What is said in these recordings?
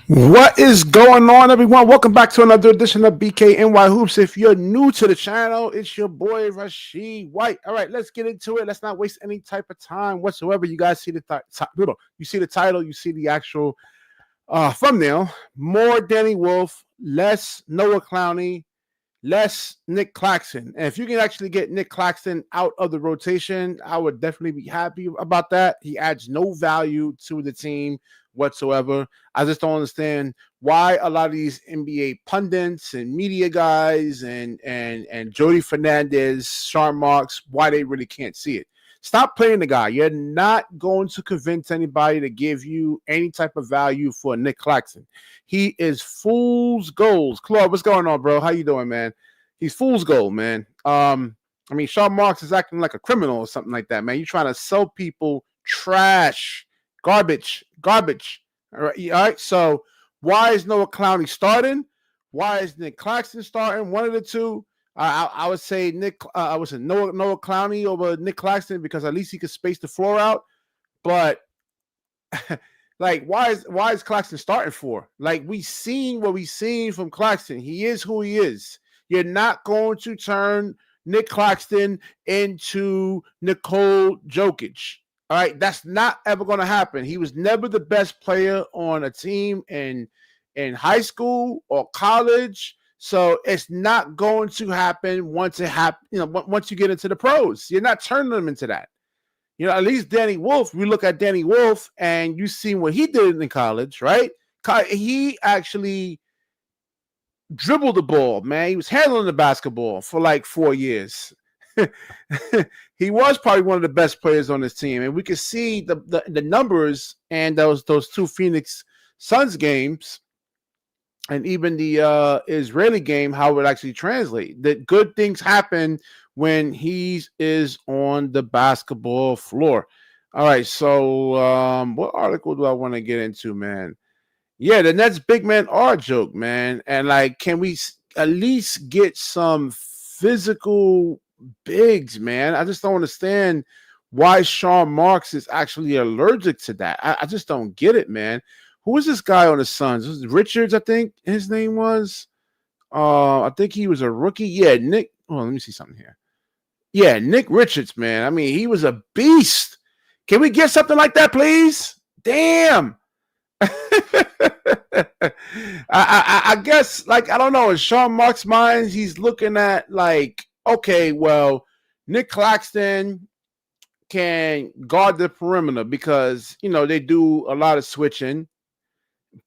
What is going on, everyone? Welcome back to another edition of BKNY Hoops. If you're new to the channel, it's your boy Rashid White. All right, let's get into it. Let's not waste any type of time whatsoever. You guys see the you see the title, you see the actual thumbnail. More Danny Wolf, less Noah Clowny, less Nic Claxton. And if you can actually get Nic Claxton out of the rotation, I would definitely be happy about that. He adds no value to the team whatsoever. I just don't understand why a lot of these NBA pundits and media guys and Jordi Fernandez, Sean Marks, why they really can't see it. Stop playing the guy. You're not going to convince anybody to give you any type of value for Nic Claxton. He is fool's gold. Claude, what's going on, bro? How you doing, man? He's fool's gold, man. I mean, Sean Marks is acting like a criminal or something like that, man. You're trying to sell people trash, garbage. All right. So why is Noah Clowny starting? Why is Nic Claxton starting? One of the two. I would say I would say Noah Clowny over Nic Claxton because at least he could space the floor out. But like, why is Claxton starting for? Like, we seen what we seen from Claxton. He is who he is. You're not going to turn Nic Claxton into Nikola Jokic. All right, that's not ever going to happen. He was never the best player on a team in high school or college. So it's not going to happen once it happens. Once you get into the pros, you're not turning them into that. At least Danny Wolf. We look at Danny Wolf, and you see what he did in college, right? He actually dribbled the ball, man. He was handling the basketball for like 4 years. He was probably one of the best players on this team, and we could see the numbers and those two Phoenix Suns games. And even the Israeli game, how it actually translates. That good things happen when he is on the basketball floor. All right, so what article do I want to get into, man? Yeah, the Nets big men are a joke, man. And like, can we at least get some physical bigs, man? I just don't understand why Sean Marks is actually allergic to that. I just don't get it, man. Who was this guy on the Suns? This was Richards, I think his name was. I think he was a rookie. Yeah, Nick. Oh, let me see something here. Yeah, Nick Richards, man. I mean, he was a beast. Can we get something like that, please? Damn. I guess, like, I don't know. In Sean Marks' mind, he's looking at like, okay, well, Nic Claxton can guard the perimeter because they do a lot of switching.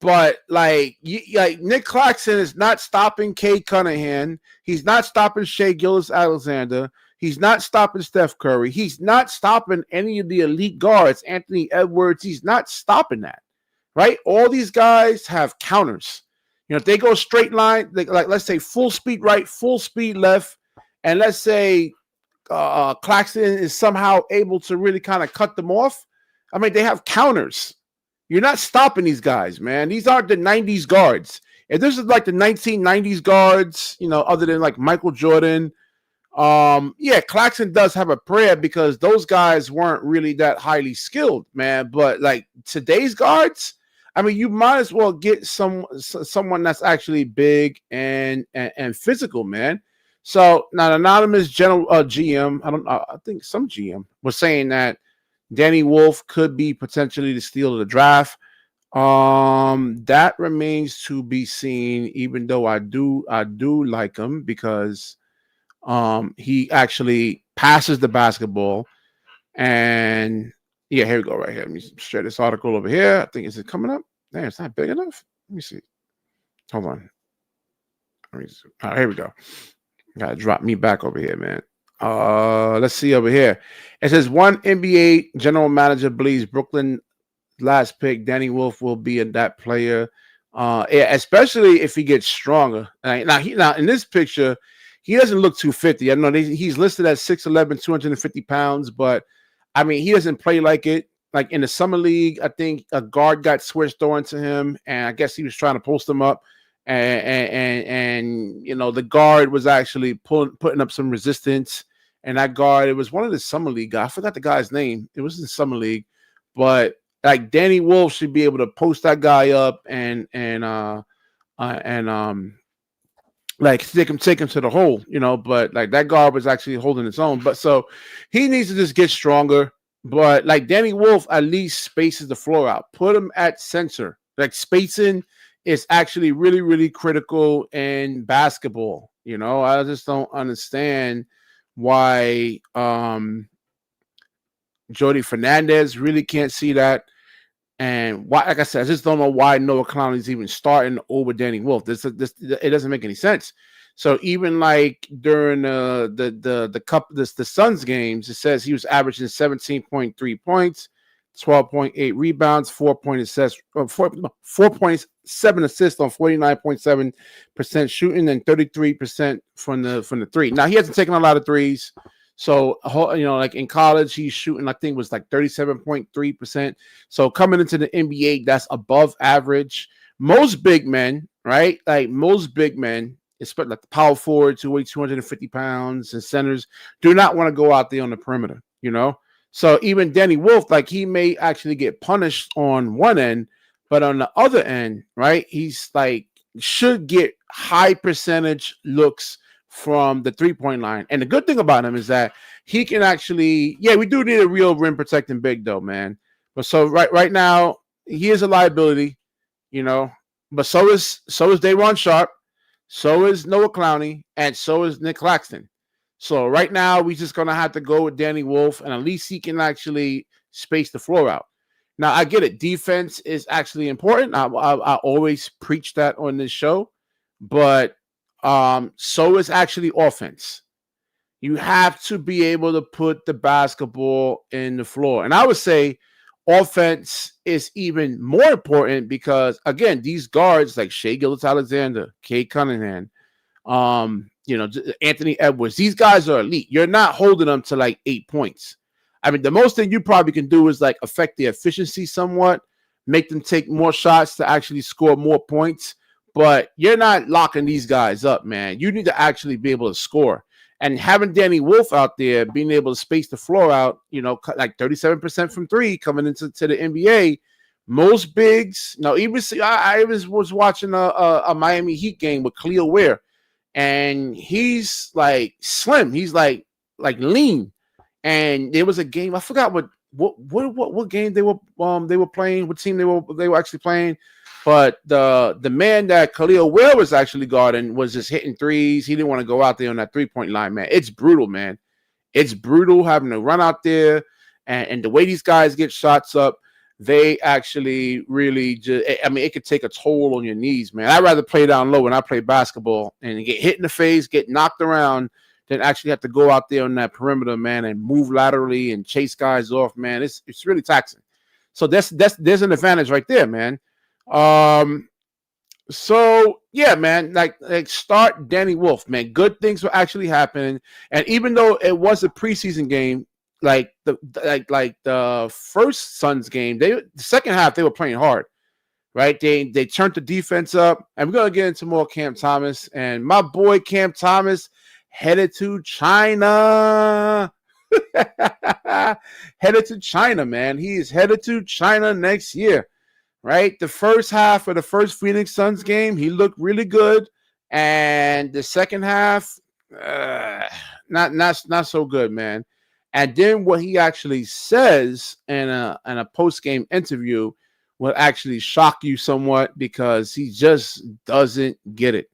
But like Nic Claxton is not stopping Cade Cunningham. He's not stopping Shai Gilgeous-Alexander. He's not stopping Steph Curry. He's not stopping any of the elite guards. Anthony Edwards. He's not stopping that. Right? All these guys have counters. If they go straight line, like let's say full speed right, full speed left, and let's say Claxton is somehow able to really kind of cut them off. I mean, they have counters. You're not stopping these guys, man. These aren't the 90s guards. If this is like the 1990s guards, other than like Michael Jordan, yeah, Claxton does have a prayer because those guys weren't really that highly skilled, man. But like today's guards, I mean, you might as well get someone that's actually big and physical, man. So now, anonymous general GM, I think some GM was saying that Danny Wolf could be potentially the steal of the draft. That remains to be seen. Even though I do like him because he actually passes the basketball. And yeah, here we go, right here. Let me share this article over here. I think is it coming up? Man, it's not big enough. Let me see. Hold on. All right, here we go. Gotta drop me back over here, man. Let's see over here. It says one NBA general manager believes Brooklyn last pick Danny Wolf will be that player. Yeah, especially if he gets stronger. Now in this picture, he doesn't look 250. I know he's listed as 6'11", 250 pounds, but I mean he doesn't play like it. Like in the summer league, I think a guard got switched on to him, and I guess he was trying to post him up. And the guard was actually putting up some resistance, and that guard, it was one of the summer league guys. I forgot the guy's name. It was in the summer league, but Like Danny Wolf should be able to post that guy up and like take him to the hole, but like that guard was actually holding his own. But so he needs to just get stronger. But like Danny Wolf at least spaces the floor out. Put him at center. Like spacing is actually really, really critical in basketball. I just don't understand why Jordi Fernandez really can't see that. And why, like I said, I just don't know why Noah Clowny's even starting over Danny Wolf. This it doesn't make any sense. So even like during the Suns games, it says he was averaging 17.3 points, 12.8 rebounds, 4.7 assists on 49.7% shooting and 33% from the three. Now he hasn't taken a lot of threes. So, like in college, he's shooting, I think it was like 37.3%. So coming into the NBA, that's above average. Most big men, right? Like most big men, especially like the power forwards who weigh 250 pounds and centers, do not want to go out there on the perimeter, So even Danny Wolf, like he may actually get punished on one end, but on the other end, right? He's like should get high percentage looks from the 3-point line. And the good thing about him is that he can actually, we do need a real rim protecting big though, man. But so right now, he is a liability, but so is Day'Ron Sharpe, so is Noah Clowny, and so is Nic Claxton. So right now, we're just gonna have to go with Danny Wolf, and at least he can actually space the floor out. Now, I get it. Defense is actually important. I always preach that on this show, but so is actually offense. You have to be able to put the basketball in the floor. And I would say offense is even more important because, again, these guards like Shai Gilgeous-Alexander, Cade Cunningham, Anthony Edwards, these guys are elite. You're not holding them to like 8 points. I mean, the most thing you probably can do is like affect the efficiency somewhat, make them take more shots to actually score more points. But you're not locking these guys up, man. You need to actually be able to score. And having Danny Wolf out there, being able to space the floor out, like 37% from three coming into the NBA. Most bigs, even I was watching a Miami Heat game with Khalil Ware, and he's like slim. He's like lean. And there was a game, I forgot what game they were playing, what team they were actually playing. But the man that Khalil Ware was actually guarding was just hitting threes. He didn't want to go out there on that 3-point line, man. It's brutal, man. It's brutal having to run out there. And the way these guys get shots up, they actually really it could take a toll on your knees, man. I'd rather play down low when I play basketball and get hit in the face, get knocked around, than actually have to go out there on that perimeter, man, and move laterally and chase guys off, man. It's really taxing. So there's an advantage right there, man. So yeah, man, like start Danny Wolf, man. Good things were actually happening, and even though it was a preseason game, like the first Suns game, the second half they were playing hard, right? They turned the defense up, and we're gonna get into more Cam Thomas, and my boy Cam Thomas headed to China. Headed to China, man. He is headed to China next year. Right, the first half of the first Phoenix Suns game, he looked really good, and the second half, not so good, man. And then what he actually says in a post game interview will actually shock you somewhat because he just doesn't get it.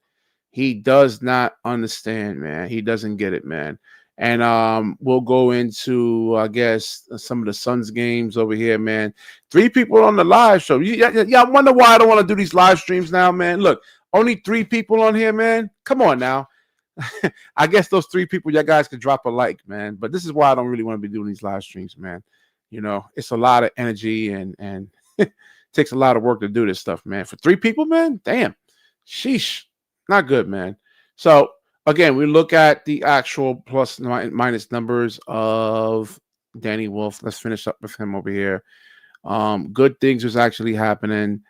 He does not understand, man. He doesn't get it, man. And we'll go into, I guess, some of the Suns games over here, man. 3 people on the live show. Y'all wonder why I don't want to do these live streams now, man. Look, only 3 people on here, man. Come on now. I guess those 3 people, y'all guys could drop a like, man. But this is why I don't really want to be doing these live streams, man. It's a lot of energy and it takes a lot of work to do this stuff, man. For 3 people, man, damn. Sheesh. Not good, man. So, again, we look at the actual plus minus numbers of Danny Wolf. Let's finish up with him over here. Good things was actually happening,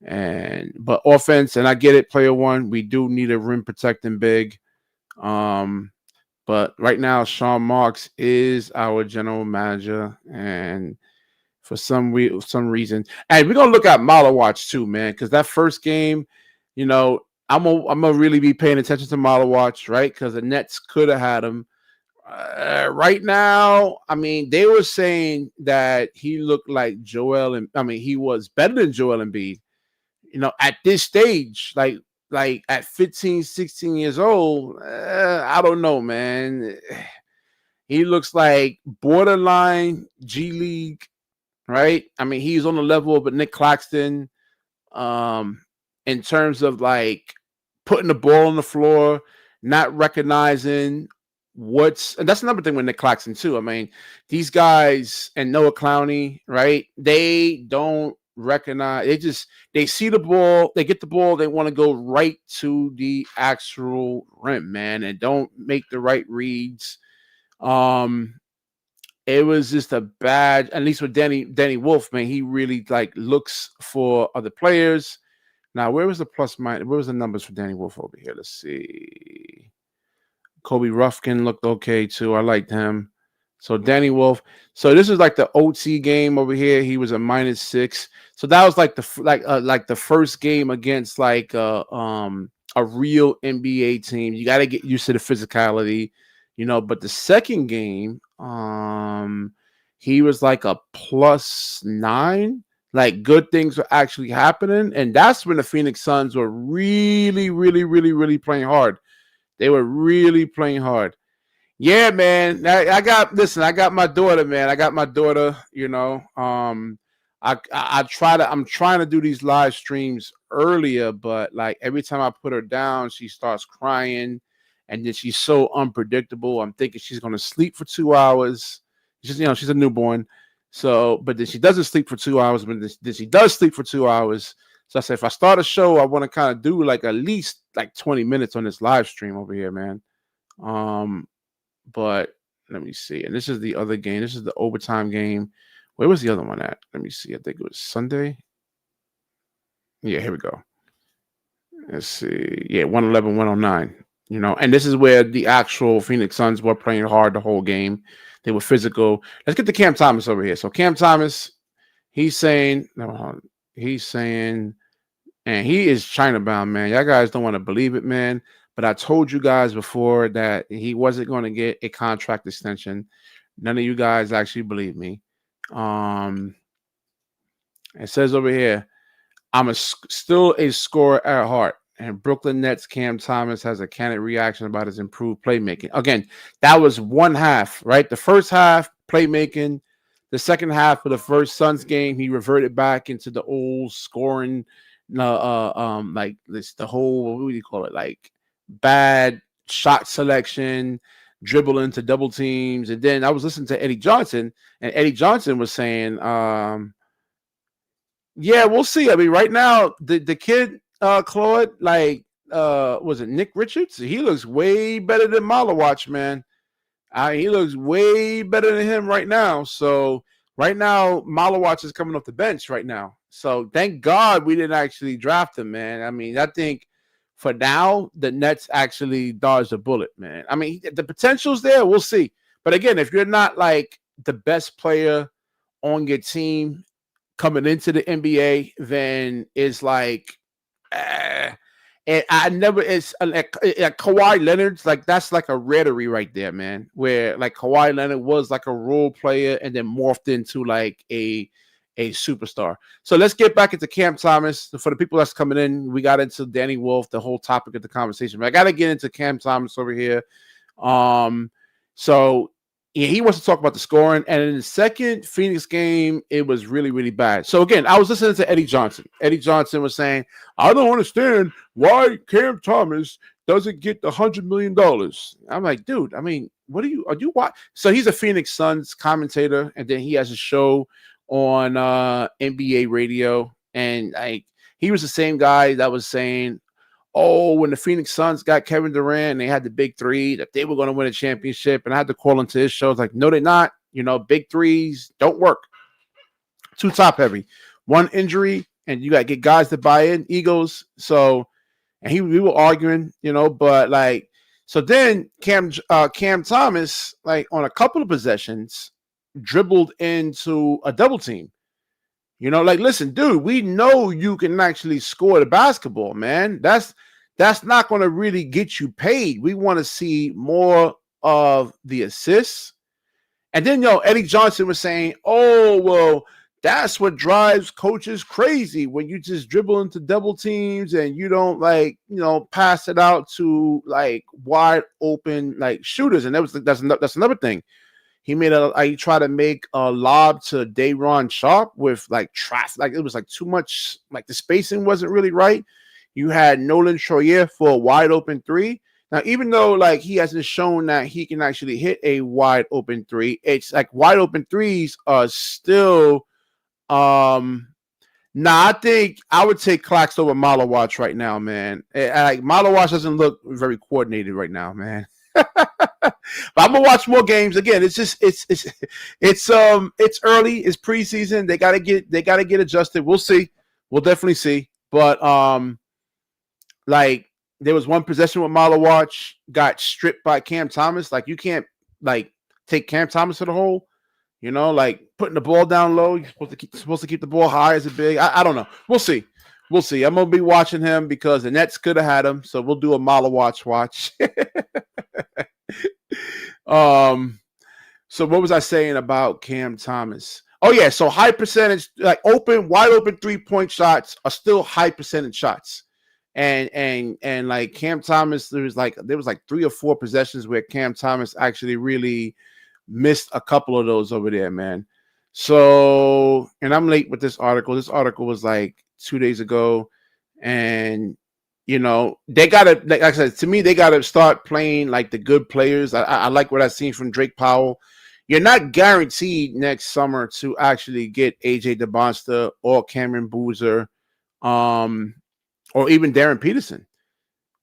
but offense, and I get it, player one, we do need a rim protecting big. But right now, Sean Marks is our general manager, and for some reason. And we're gonna look at Malawatch too, man, because that first game, you know, I'm gonna really be paying attention to Malawatch, right? Because the Nets could have had him. Right now, I mean, they were saying that he looked like Joel, and I mean, he was better than Joel Embiid. You know, at this stage, like at 15, 16 years old, I don't know, man. He looks like borderline G League, right? I mean, he's on the level of a Nic Claxton, um, in terms of like putting the ball on the floor, not recognizing and that's another thing with Nic Claxton too. I mean, these guys and Noah Clowny, right? They don't recognize. They see the ball, they get the ball, they want to go right to the actual rim, man, and don't make the right reads. It was just a bad, at least with Danny Wolf, man. He really like looks for other players. Now, where was the plus minus? Where was the numbers for Danny Wolf over here? Let's see. Kobe Ruffkin looked okay too. I liked him. So Danny Wolf. So this is like the OT game over here. He was a -6. So that was like the first game against like a real NBA team. You got to get used to the physicality, you know. But the second game, he was like a +9. Like good things were actually happening, and that's when the Phoenix Suns were really, really, really, really playing hard. They were really playing hard. Yeah, man. I got my daughter, man. I got my daughter, you know. I'm trying to do these live streams earlier, but like every time I put her down, she starts crying, and then she's so unpredictable. I'm thinking she's gonna sleep for 2 hours. She's a newborn. So, but then she doesn't sleep for 2 hours, but then she does sleep for 2 hours. So I said, if I start a show, I want to kind of do like at least like 20 minutes on this live stream over here, man. But let me see. And this is the other game. This is the overtime game. Where was the other one at? Let me see. I think it was Sunday. Yeah, here we go. Let's see. Yeah, 111, 109. You know, and this is where the actual Phoenix Suns were playing hard the whole game. They were physical. Let's get to Cam Thomas over here. So Cam Thomas, he's saying, and he is China bound, man. Y'all guys don't want to believe it, man. But I told you guys before that he wasn't going to get a contract extension. None of you guys actually believe me. It says over here, I'm still a scorer at heart. And Brooklyn Nets Cam Thomas has a candid reaction about his improved playmaking. Again, that was one half, right? The first half, playmaking. The second half of the first Suns game, he reverted back into the old scoring, like this, the whole, what do you call it? Like bad shot selection, dribble into double teams. And then I was listening to Eddie Johnson, and Eddie Johnson was saying, yeah, we'll see. I mean, right now, the kid, Claude, like, was it Nick Richards? He looks way better than Malawatch, man. He looks way better than him right now. So right now, Malawatch is coming off the bench right now. So thank God we didn't actually draft him, man. I mean, I think for now, the Nets actually dodged a bullet, man. I mean, the potential's there. We'll see. But again, if you're not like the best player on your team coming into the NBA, then it's like, and I never, it's like Kawhi Leonard's like, that's like a rarity right there, man, where like Kawhi Leonard was like a role player and then morphed into like a superstar. So let's get back into Cam Thomas. For the people that's coming in, we got into Danny Wolf, the whole topic of the conversation, but I got to get into Cam Thomas over here. So yeah, he wants to talk about the scoring. And in the second Phoenix game, it was really, really bad. So again, I was listening to Eddie Johnson. Eddie Johnson was saying, I don't understand why Cam Thomas doesn't get the $100 million. I'm like, dude, I mean, are you watching? So he's a Phoenix Suns commentator, and then he has a show on NBA radio. And like, he was the same guy that was saying, oh, when the Phoenix Suns got Kevin Durant and they had the big three, that they were going to win a championship. And I had to call into his show. It's like, no, they're not. You know, big threes don't work. Too top heavy. One injury, and you got to get guys to buy in, egos. So, and we were arguing, you know, but like, so then Cam Thomas, like on a couple of possessions, dribbled into a double team. You know, like, listen, dude, we know you can actually score the basketball, man. That's not going to really get you paid. We want to see more of the assists. And then, Eddie Johnson was saying, oh, well, that's what drives coaches crazy when you just dribble into double teams and you don't, like, pass it out to, like, wide open, like, shooters. And that's another thing. He tried to make a lob to Day'Ron Sharpe with, like, traffic. Like, it was, like, too much. Like, the spacing wasn't really right. You had Nolan Troyer for a wide open three. Now, even though, like, he hasn't shown that he can actually hit a wide open three, it's like wide open threes are still I think I would take Claxton over Malawatch right now, man. Like, Malawatch doesn't look very coordinated right now, man. But I'm gonna watch more games. Again, it's early. It's preseason. They gotta get adjusted. We'll see. We'll definitely see. But like, there was one possession with Malawatch, got stripped by Cam Thomas. Like, you can't, like, take Cam Thomas to the hole. Like, putting the ball down low. You're supposed to keep the ball high as a big. I don't know. We'll see. We'll see. I'm gonna be watching him because the Nets could have had him. So we'll do a Malawatch watch. So what was I saying about Cam Thomas? Oh yeah, so high percentage, like wide open 3-point shots are still high percentage shots. And like Cam Thomas, there was like 3 or 4 possessions where Cam Thomas actually really missed a couple of those over there, man. So, and I'm late with this article. This article was like 2 days ago, and they gotta, like I said, to me, they gotta start playing like the good players. I like what I've seen from Drake Powell. You're not guaranteed next summer to actually get AJ DeBonster or Cameron Boozer, or even Darren Peterson.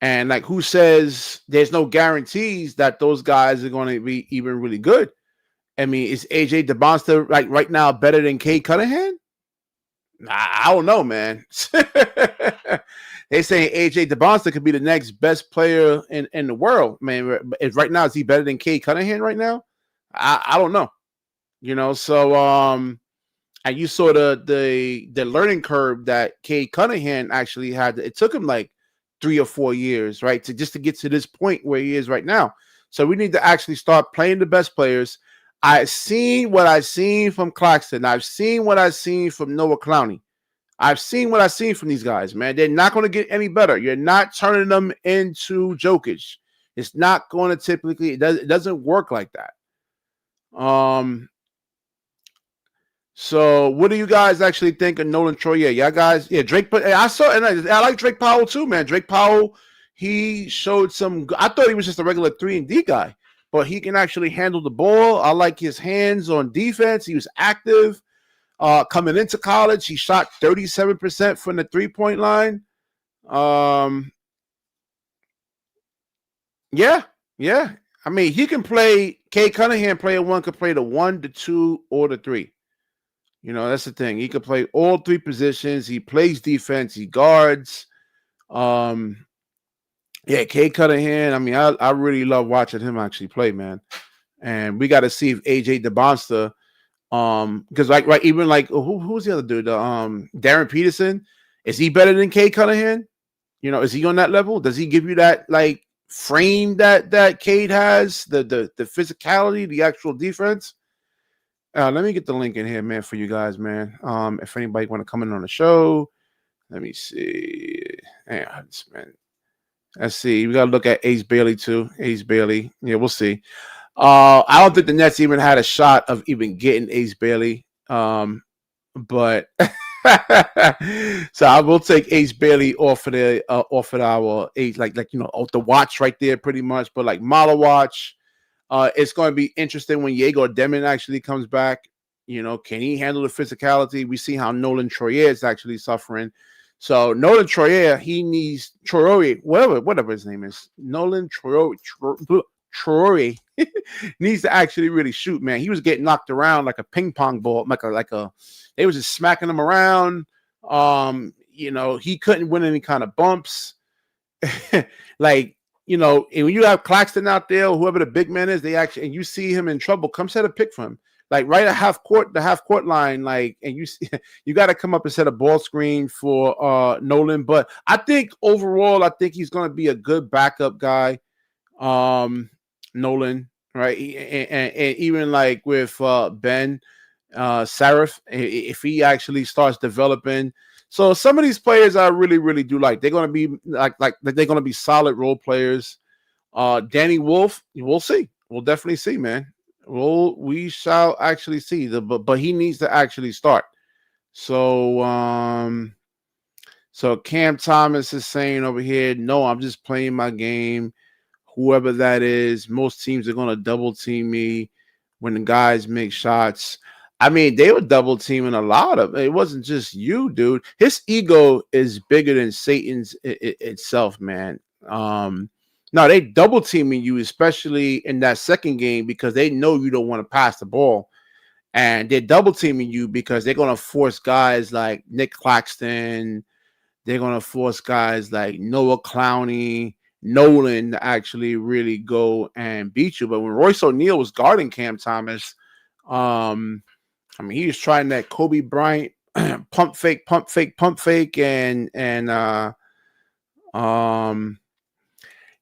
And, like, who says there's no guarantees that those guys are going to be even really good? I mean, is AJ DeBonster, like, right now better than Cade Cunningham? I don't know, man. They say AJ DeBonster could be the next best player in the world, man. Right now, is he better than Cade Cunningham right now? I don't know. So and you saw the learning curve that Cade Cunningham actually had. It took him like 3 or 4 years, right, to get to this point where he is right now. So we need to actually start playing the best players. I've seen what I've seen from Claxton. I've seen what I've seen from Noah Clowny. I've seen what I've seen from these guys, man. They're not going to get any better. You're not turning them into Jokic. It's not going to typically, it doesn't work like that. So what do you guys actually think of Nolan Troyer? Yeah, guys. Yeah, Drake. But I saw, and I like Drake Powell too, man. Drake Powell, he showed some. I thought he was just a regular 3-and-D guy, but he can actually handle the ball. I like his hands on defense. He was active. Coming into college, he shot 37% from the 3-point line. Yeah. I mean, he can play. Cade Cunningham, player 1, could play the 1, the 2, or the 3. That's the thing. He could play all 3 positions. He plays defense. He guards. Yeah, Cade Cunningham. I mean, I really love watching him actually play, man. And we got to see if AJ DeBonster, because even like who's the other dude? Darren Peterson. Is he better than Cade Cunningham? Is he on that level? Does he give you that, like, frame that Cade has, the physicality, the actual defense? Let me get the link in here, man, for you guys, man. If anybody want to come in on the show, let me see. Man, let's see. We got to look at Ace Bailey too. Ace Bailey. Yeah, we'll see. I don't think the Nets even had a shot of even getting Ace Bailey. But so I will take Ace Bailey off of our Ace, like off the watch right there, pretty much. But like Malawatch. It's going to be interesting when Yegor Demon actually comes back. Can he handle the physicality? We see how Nolan Troyer is actually suffering. So Nolan Troyer, he needs whatever his name is. Nolan Troyer needs to actually really shoot, man. He was getting knocked around like a ping pong ball, they was just smacking him around. He couldn't win any kind of bumps. Like, and when you have Claxton out there, or whoever the big man is, and you see him in trouble, come set a pick for him. like right at the half court line, like, and you got to come up and set a ball screen for Nolan. But I think overall, I think he's going to be a good backup guy. Nolan, right? And even like with Ben Sarif, if he actually starts developing. So some of these players I really, really do like. They're going to be like they're going to be solid role players. Danny Wolf, we'll see. We'll definitely see, man. We shall actually see but he needs to actually start. So so Cam Thomas is saying over here, no, I'm just playing my game. Whoever that is, most teams are gonna double team me when the guys make shots. I mean, they were double teaming a lot of it. Wasn't just you, dude. His ego is bigger than Satan's itself, man. No, they double teaming you, especially in that second game, because they know you don't want to pass the ball. And they're double teaming you because they're going to force guys like Nic Claxton. They're going to force guys like Noah Clowny, Nolan to actually really go and beat you. But when Royce O'Neal was guarding Cam Thomas, I mean, he was trying that Kobe Bryant pump fake, and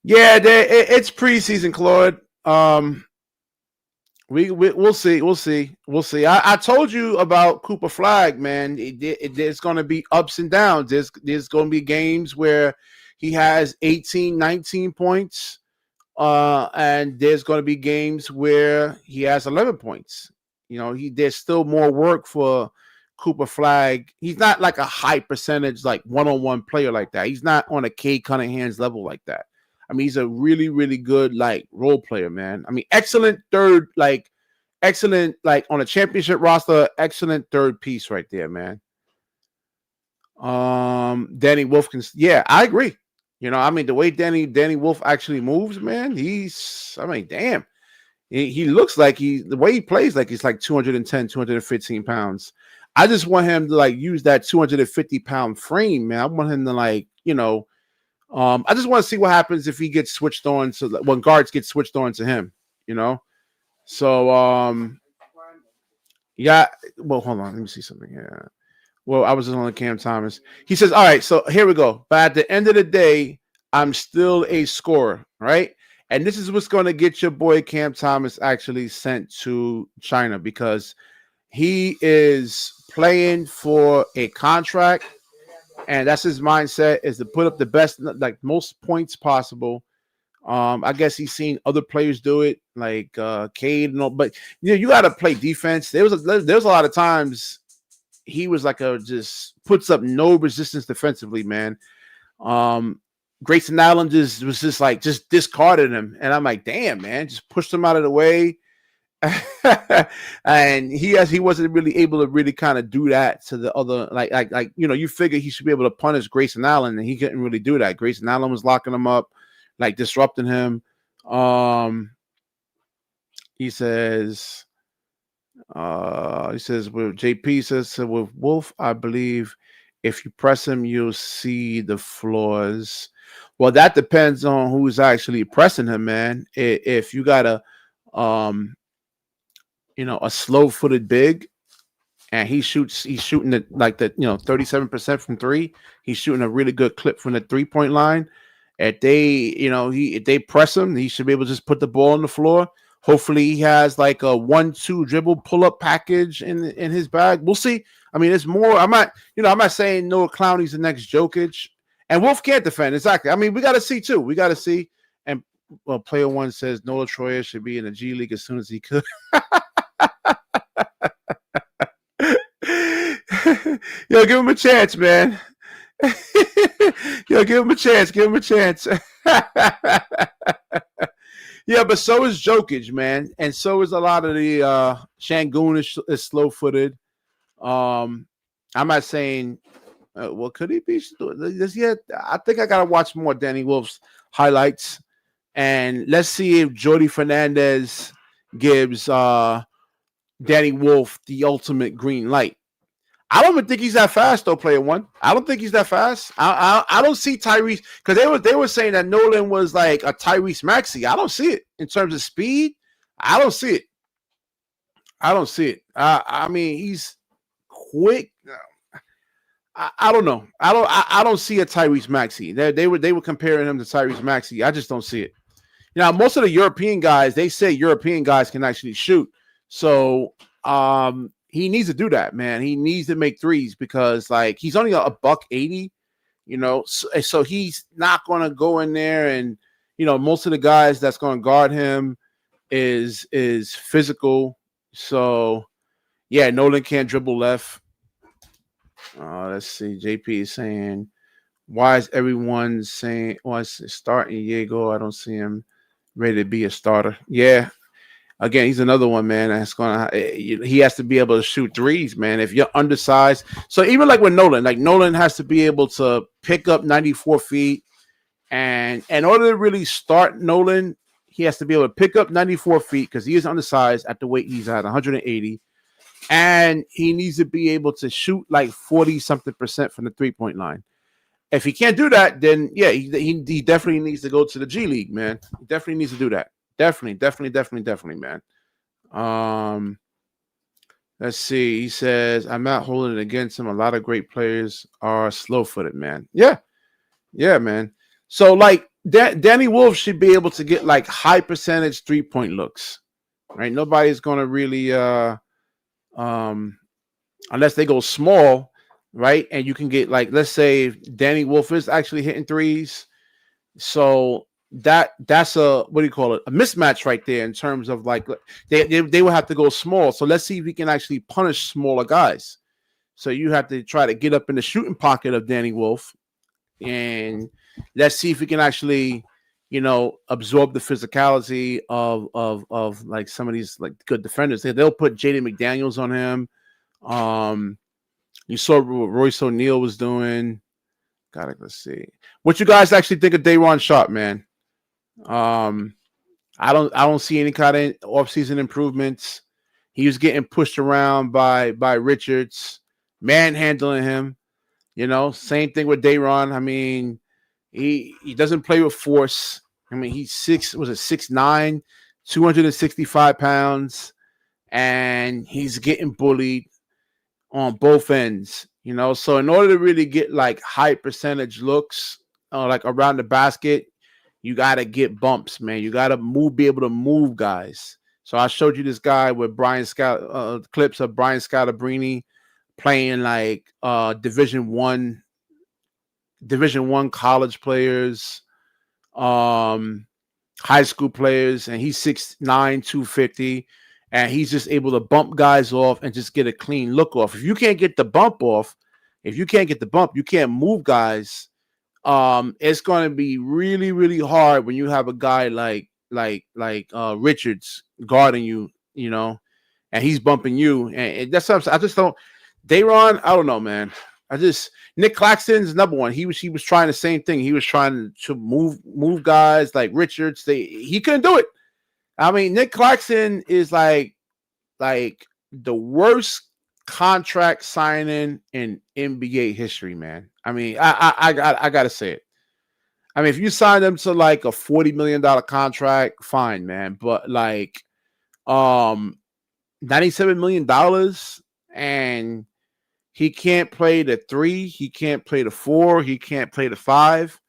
yeah, it's preseason, Claude. We'll see. I told you about Cooper Flag, man. There's going to be ups and downs. There's going to be games where he has 18, 19 points, and there's going to be games where he has 11 points. You know, there's still more work for Cooper Flag. He's not like a high percentage, like one-on-one player like that. He's not on a Cade Cunningham's level like that. I mean, he's a really, really good like role player, man. I mean, excellent on a championship roster, excellent third piece right there, man. Danny Wolf yeah, I agree. You know, I mean, the way Danny Wolf actually moves, man, damn. He looks like the way he plays, like he's like 210, 215 pounds. I just want him to like use that 250-pound frame, man. I want him to like, you know, I just want to see what happens if he gets switched on when guards get switched on to him, you know? So, yeah. Well, hold on. Let me see something here. Well, I was just on Cam Thomas. He says, all right, so here we go. But at the end of the day, I'm still a scorer, right? And this is what's going to get your boy Cam Thomas actually sent to China, because he is playing for a contract, and that's his mindset, is to put up the best, like most points possible. I guess he's seen other players do it, like Cade and all, but you know, you got to play defense. There was a lot of times he was like just puts up no resistance defensively, man. Grayson Allen was just discarded him, and I'm like, damn, man, just pushed him out of the way. And he wasn't really able to really kind of do that to the other, like you know, you figure he should be able to punish Grayson Allen, and he couldn't really do that. Grayson Allen was locking him up, like disrupting him. He says with JP says, so with Wolf, I believe if you press him, you'll see the flaws. Well, that depends on who's actually pressing him, man. If you got a you know, a slow-footed big, and he's shooting it like the, you know, 37% from three. He's shooting a really good clip from the 3-point line. If they press him, he should be able to just put the ball on the floor. Hopefully he has like a 1-2 dribble pull-up package in his bag. We'll see. I mean, it's more. I'm not saying Noah Clowney's the next Jokic. And Wolf can't defend. Exactly. I mean, we got to see too. We got to see. And well, player one says Noah Troyer should be in the G League as soon as he could. Yo, give him a chance, man. Yo, give him a chance. Give him a chance. Yeah, but so is Jokic, man, and so is a lot of the Şengün is slow-footed. I'm not saying. Well, could he be? Yeah, I think I gotta watch more Danny Wolf's highlights, and let's see if Jordi Fernandez gives Danny Wolf the ultimate green light. I don't even think he's that fast, though, player one. I don't think he's that fast. I don't see Tyrese, because they were saying that Nolan was like a Tyrese Maxey. I don't see it in terms of speed. I don't see it. I don't see it. I mean, he's quick. I don't know. I don't see a Tyrese Maxey. They were comparing him to Tyrese Maxey. I just don't see it. Now, most of the European guys, they say European guys can actually shoot. So he needs to do that, man. He needs to make threes because like he's only a buck 80, you know. So he's not gonna go in there and most of the guys that's gonna guard him is physical. So yeah, Nolan can't dribble left. Let's see. JP is saying, why is everyone saying, starting Diego? I don't see him ready to be a starter. Yeah. Again, he's another one, man. That's he has to be able to shoot threes, man. If you're undersized. So even like with Nolan, Nolan has to be able to pick up 94 feet. And in order to really start Nolan, he has to be able to pick up 94 feet because he is undersized at the weight he's at, 180. And he needs to be able to shoot like 40-something% from the three-point line. If he can't do that, then yeah, he definitely needs to go to the G League, man. He definitely needs to do that. Definitely, man. Let's see. He says, I'm not holding it against him. A lot of great players are slow-footed, man. Yeah, man. So like Danny Wolf should be able to get like high percentage 3-point looks, right? Nobody's gonna really unless they go small, right? And you can get like, let's say Danny Wolf is actually hitting threes. So that's a, what do you call it? A mismatch right there in terms of like they will have to go small. So let's see if we can actually punish smaller guys. So you have to try to get up in the shooting pocket of Danny Wolf, and let's see if we can actually, absorb the physicality of like some of these like good defenders. They'll put Jaden McDaniels on him. You saw what Royce O'Neal was doing. Let's see what you guys actually think of Day'Ron Sharpe, man. I don't see any kind of offseason improvements. He was getting pushed around by Richards, manhandling him. Same thing with Day'Ron. I mean, he doesn't play with force. I mean, he's 6'9", 265 pounds, and he's getting bullied on both ends. So in order to really get like high percentage looks, like around the basket, you got to get bumps, man. You got to be able to move guys. So I showed you this guy with Brian Scott, clips of Brian Scalabrine playing like Division I college players, high school players, and he's 6'9", 250, and he's just able to bump guys off and just get a clean look off. If you can't get the bump off, you can't move guys. It's going to be really, really hard when you have a guy like Richards guarding you, and he's bumping you, and that's what I just don't. Day'Ron, I don't know, man. Nic Claxton's number one. He was trying the same thing. He was trying to move guys like Richards. He couldn't do it. I mean, Nic Claxton is like the worst contract signing in NBA history, man. I mean, I gotta say it. I mean, if you sign them to like a $40 million contract, fine, man. But like $97 million, and he can't play the 3, he can't play the 4, he can't play the 5.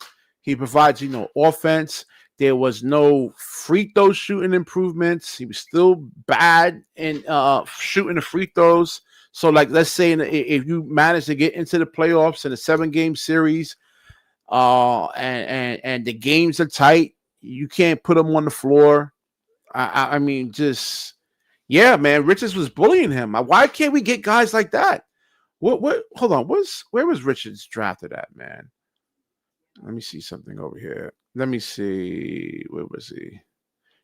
He provides offense. There was no free throw shooting improvements. He was still bad in shooting the free throws. So, like, let's say if you manage to get into the playoffs in a 7-game series, and the games are tight, you can't put him on the floor. I mean, just yeah, man. Richards was bullying him. Why can't we get guys like that? What? Hold on. Where was Richards drafted at, man? Let me see something over here. Let me see. Where was he?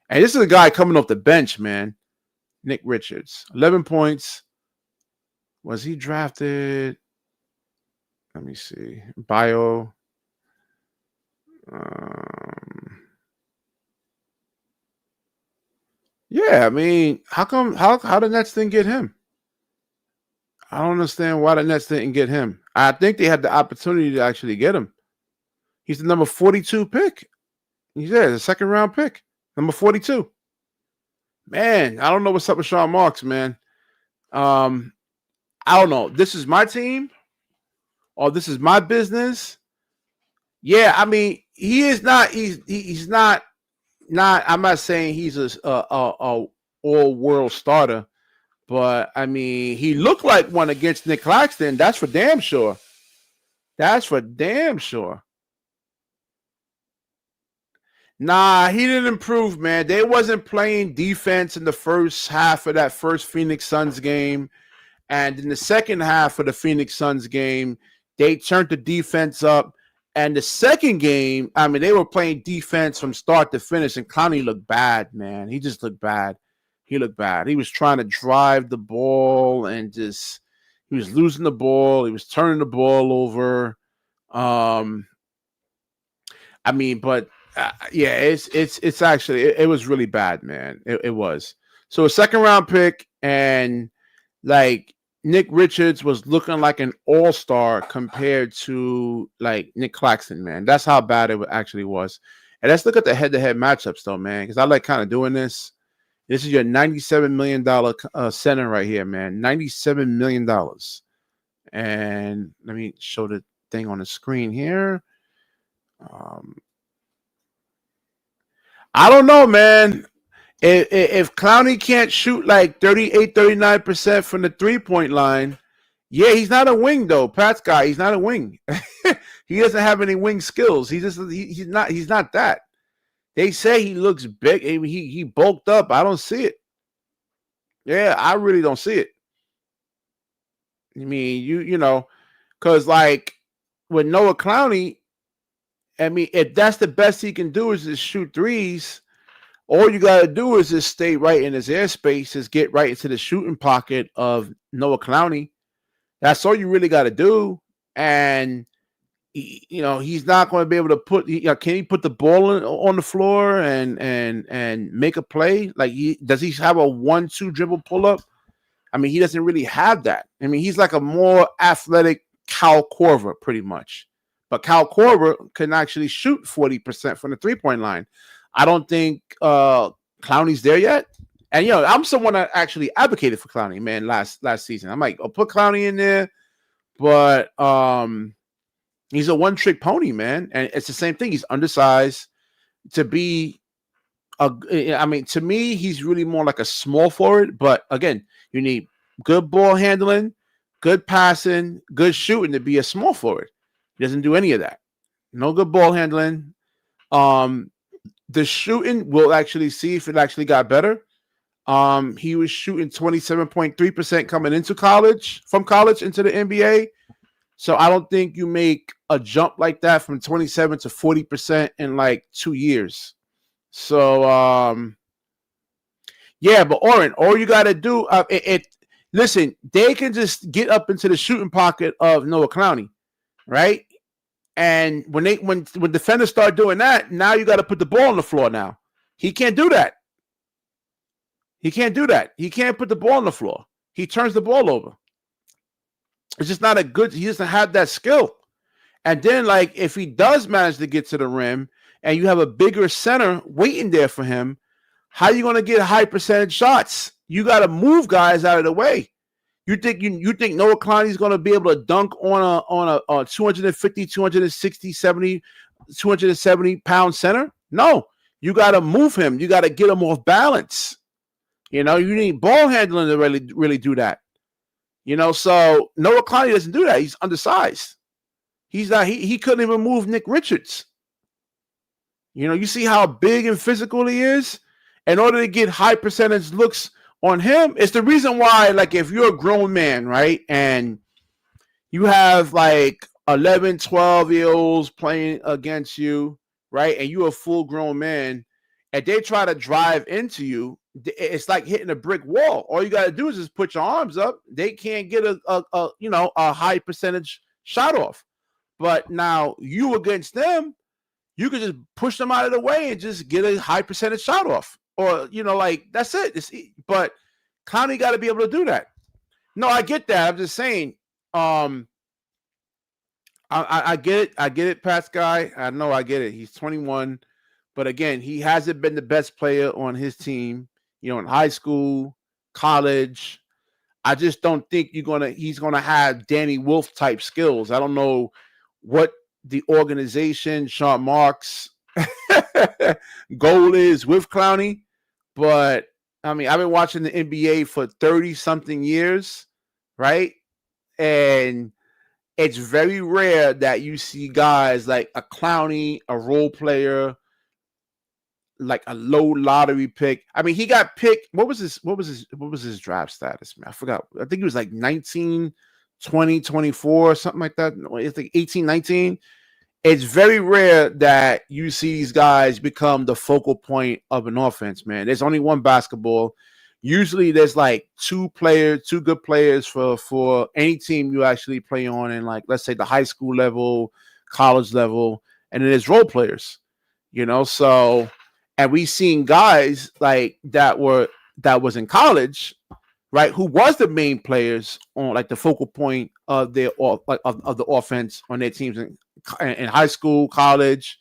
And this is a guy coming off the bench, man. Nick Richards, 11 points. Was he drafted? Let me see. Bio. Yeah, I mean, how the Nets didn't get him? I don't understand why the Nets didn't get him. I think they had the opportunity to actually get him. He's the number 42 pick. He's there, the second round pick, number 42. Man, I don't know what's up with Sean Marks, man. Um, I don't know. This is my team, or this is my business. Yeah, I mean, he is not. He's not. Not. I'm not saying he's a all world starter, but I mean, he looked like one against Nic Claxton. That's for damn sure. That's for damn sure. Nah, he didn't improve, man. They wasn't playing defense in the first half of that first Phoenix Suns game. And in the second half of the Phoenix Suns game, they turned the defense up. And the second game, I mean, they were playing defense from start to finish, and Clowny looked bad, man. He just looked bad. He looked bad. He was trying to drive the ball and just he was losing the ball. He was turning the ball over. Um, I mean, but yeah, it's actually it was really bad, man. It was. So a second round pick, and like Nick Richards was looking like an all-star compared to like Nic Claxton, man. That's how bad it actually was. And let's look at the head-to-head matchups though, man, because I like kind of doing this. This is your $97 million center right here, man. $97 million. And let me show the thing on the screen here. I don't know, man. If Clowny can't shoot like 38, 39% from the three-point line, yeah, he's not a wing though. Pat's guy, he's not a wing. He doesn't have any wing skills. He's not that. They say he looks big. He bulked up. I don't see it. Yeah, I really don't see it. I mean, you know, because like with Noah Clowny, I mean, if that's the best he can do is just shoot threes, all you got to do is just stay right in his airspace, just get right into the shooting pocket of Noah Clowny. That's all you really got to do. And, you know, he's not going to be able to put, can he put the ball on the floor and make a play? Like, does he have a 1-2 dribble pull up? I mean, he doesn't really have that. I mean, he's like a more athletic Kyle Korver, pretty much. But Kyle Korver can actually shoot 40% from the three-point line. I don't think Clowney's there yet. And, you know, I'm someone that actually advocated for Clowny, man, last season. I'm like, I'll put Clowny in there. But he's a one-trick pony, man. And it's the same thing. He's undersized to be I mean, to me, he's really more like a small forward. But, again, you need good ball handling, good passing, good shooting to be a small forward. He doesn't do any of that. No good ball handling. The shooting, we'll actually see if it actually got better. He was shooting 27.3% coming into college, from college into the NBA. So I don't think you make a jump like that from 27 to 40% in like 2 years. So yeah, but Oren, all you got to do, listen, they can just get up into the shooting pocket of Noah Clowny, right? And when defenders start doing that, now you got to put the ball on the floor. Now he can't do that. He can't do that. He can't put the ball on the floor. He turns the ball over. It's just not a good. He doesn't have that skill. And then, like, if he does manage to get to the rim, and you have a bigger center waiting there for him, how are you going to get high percentage shots? You got to move guys out of the way. You think Noah Clowny's going to be able to dunk on a 250, 260, 70, 270 pound center? No, you got to move him. You got to get him off balance. You know, you need ball handling to really do that. You know, so Noah Clowny doesn't do that. He's undersized. He's not. He couldn't even move Nick Richards. You know, you see how big and physical he is. In order to get high percentage looks on him, it's the reason why, like, if you're a grown man, right, and you have like 11, 12-year-olds playing against you, right, and you're a full grown man, and they try to drive into you, it's like hitting a brick wall. All you got to do is just put your arms up. They can't get a high percentage shot off. But now you against them, you could just push them out of the way and just get a high percentage shot off. Or, you know, like, that's it. But Clowny got to be able to do that. No, I get that. I'm just saying, I get it. I get it, Pat's guy. I know I get it. He's 21. But again, he hasn't been the best player on his team. in high school, college. I just don't think he's gonna have Danny Wolf type skills. I don't know what the organization, Sean Marks, goal is with Clowny, but I mean, I've been watching the NBA for 30 something years, right? And it's very rare that you see guys like a Clowny, a role player, like a low lottery pick. I mean, he got picked. What was his draft status, man? I forgot. I think he was like 19, 20, 24, something like that. It's like 18, 19. It's very rare that you see these guys become the focal point of an offense, man. There's only one basketball. Usually there's like two good players for any team you actually play on in, like, let's say the high school level, college level, and then there's role players, so, and we've seen guys like that was in college, right, who was the main players on, like, the focal point of their of the offense on their teams in high school, college,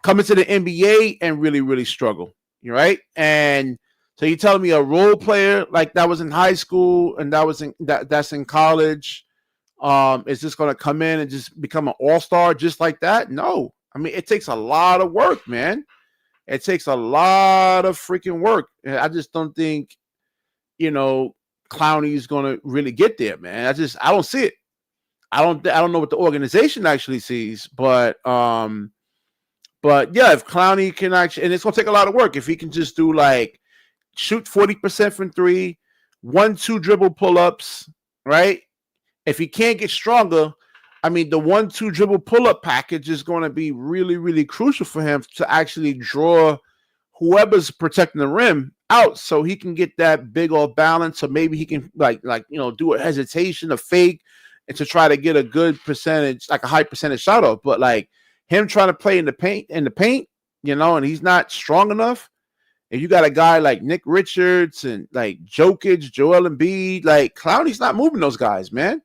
coming to the NBA and really, really struggle. Right? And so you're telling me a role player like that was in high school and that's in college, is just going to come in and just become an all-star just like that? No. I mean, it takes a lot of work, man. It takes a lot of freaking work. I just don't think, Clowny is going to really get there, man. I don't see it. I don't know what the organization actually sees, but yeah, if Clowny can actually, and it's going to take a lot of work, if he can just do like shoot 40% from three, 1-2 dribble pull-ups, right? If he can't get stronger, I mean, the 1-2 dribble pull-up package is going to be really, really crucial for him to actually draw whoever's protecting the rim out so he can get that big off balance. So maybe he can do a hesitation, a fake, and to try to get a good percentage, like a high percentage shot off. But like him trying to play in the paint, and he's not strong enough. And you got a guy like Nick Richards and like Jokic, Joel Embiid, like Clowney's not moving those guys, man.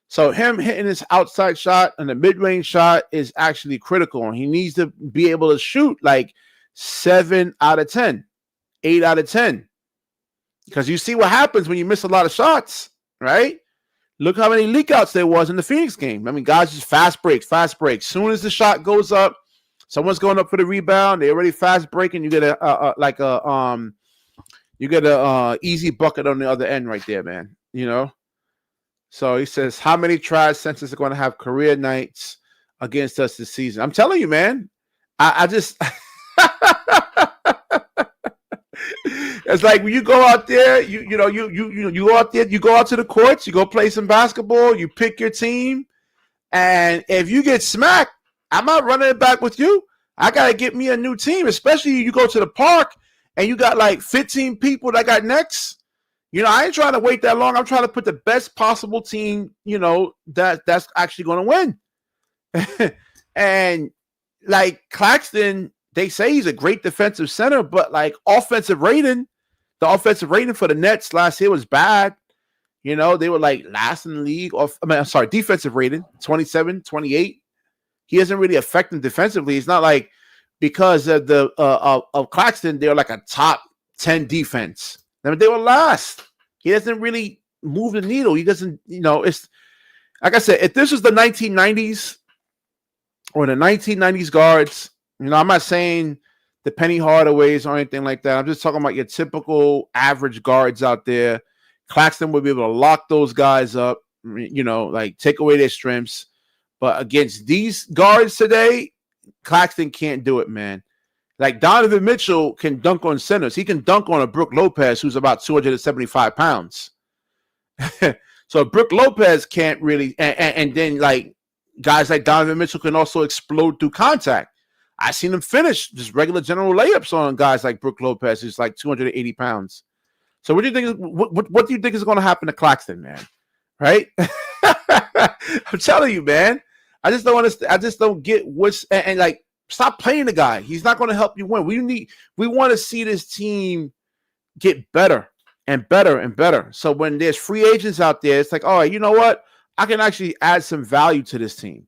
So him hitting his outside shot and the mid-range shot is actually critical. And he needs to be able to shoot like 7 out of 10, 8 out of 10. Because you see what happens when you miss a lot of shots, right? Look how many leakouts there was in the Phoenix game. I mean, guys just fast breaks. Soon as the shot goes up, someone's going up for the rebound. They already fast breaking. You get a easy bucket on the other end right there, man. So he says, how many tries Senses are going to have career nights against us this season? I'm telling you, man. I just it's like when you go out there, you go out there, you go out to the courts, you go play some basketball, you pick your team, and if you get smacked, I'm not running it back with you. I gotta get me a new team, especially you go to the park and you got like 15 people that got necks. I ain't trying to wait that long. I'm trying to put the best possible team, that's actually going to win. And like Claxton, they say he's a great defensive center, but like the offensive rating for the Nets last year was bad. They were like last in the league. Defensive rating, 27, 28. He isn't really effective defensively. It's not like because of the of Claxton, they're like a top 10 defense. I mean, they were last. He doesn't really move the needle. He doesn't, it's like I said, if this was the 1990s or the 1990s guards, I'm not saying the Penny Hardaways or anything like that. I'm just talking about your typical average guards out there. Claxton would be able to lock those guys up, like take away their strengths. But against these guards today, Claxton can't do it, man. Like Donovan Mitchell can dunk on centers. He can dunk on a Brook Lopez who's about 275 pounds. So Brook Lopez can't really, and then like guys like Donovan Mitchell can also explode through contact. I seen him finish just regular general layups on guys like Brook Lopez who's like 280 pounds. So what do you think? What do you think is going to happen to Claxton, man? Right? I'm telling you, man. I just don't understand. I just don't get what's and like. Stop playing the guy. He's not going to help you win. We want to see this team get better and better and better. So when there's free agents out there, it's like, all right, you know what? I can actually add some value to this team.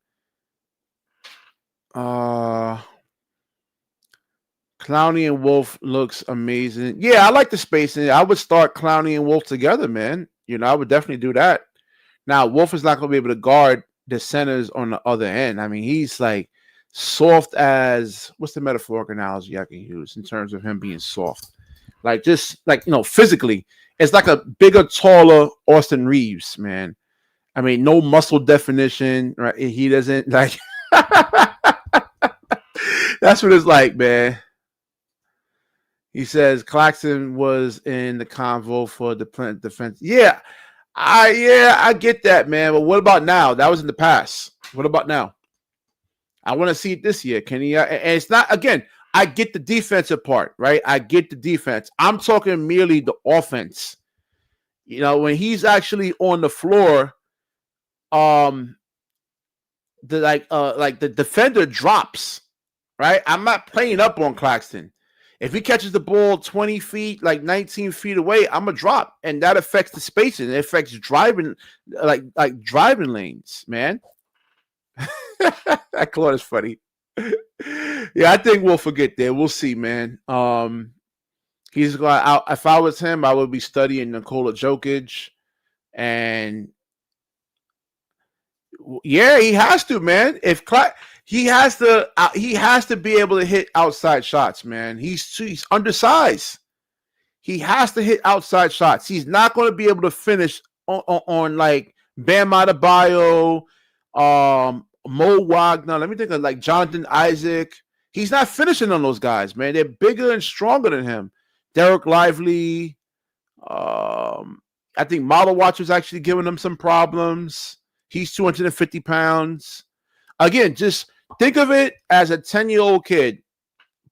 Clowny and Wolf looks amazing. Yeah, I like the spacing. I would start Clowny and Wolf together, man. I would definitely do that. Now, Wolf is not going to be able to guard the centers on the other end. I mean, he's like soft as what's the metaphoric analogy I can use in terms of him being soft? Like just like physically, it's like a bigger, taller Austin Reeves, man. I mean, no muscle definition, right? He doesn't like. That's what it's like, man. He says Claxton was in the convo for the defense. Yeah, I get that, man. But what about now? That was in the past. What about now? I want to see it this year. Can he? And it's not again. I get the defensive part, right? I get the defense. I'm talking merely the offense. When he's actually on the floor, the defender drops, right? I'm not playing up on Claxton. If he catches the ball 20 feet, like 19 feet away, I'm a drop, and that affects the spacing. It affects driving, like driving lanes, man. That Claude is funny. Yeah, I think we'll forget there. We'll see, man. He's going. If I was him, I would be studying Nikola Jokic, and yeah, he has to, man. He has to be able to hit outside shots, man. He's undersized. He has to hit outside shots. He's not going to be able to finish on like Bam Adebayo, Mo Wagner. Let me think of like Jonathan Isaac. He's not finishing on those guys, man. They're bigger and stronger than him. Derek Lively. I think Model Watch was actually giving him some problems. He's 250 pounds. Again, just think of it as a 10-year-old kid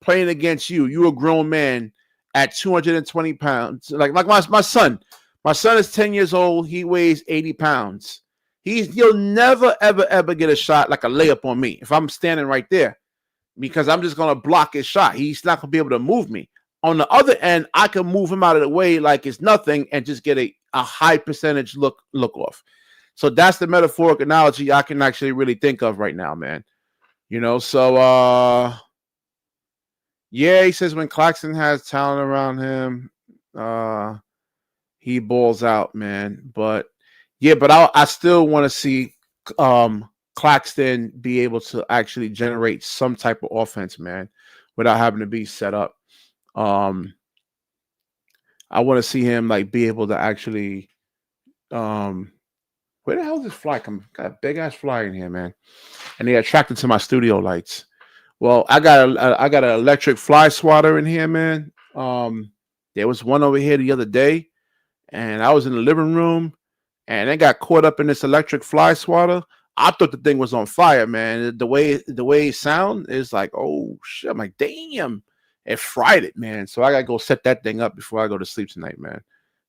playing against you. You're a grown man at 220 pounds. Like my son. My son is 10 years old. He weighs 80 pounds. He'll never, ever get a shot like a layup on me if I'm standing right there because I'm just going to block his shot. He's not going to be able to move me. On the other end, I can move him out of the way like it's nothing and just get a high percentage look off. So that's the metaphoric analogy I can actually really think of right now, man. So yeah, he says when Claxton has talent around him, he balls out, man. But yeah, but I still want to see Claxton be able to actually generate some type of offense, man, without having to be set up. I want to see him like be able to actually where the hell is this fly come? Got a big ass fly in here, man. And they attracted to my studio lights. Well, I got an electric fly swatter in here, man. There was one over here the other day, and I was in the living room, and it got caught up in this electric fly swatter. I thought the thing was on fire, man. The way it sound is like, oh shit. I'm like, damn, it fried it, man. So I gotta go set that thing up before I go to sleep tonight, man.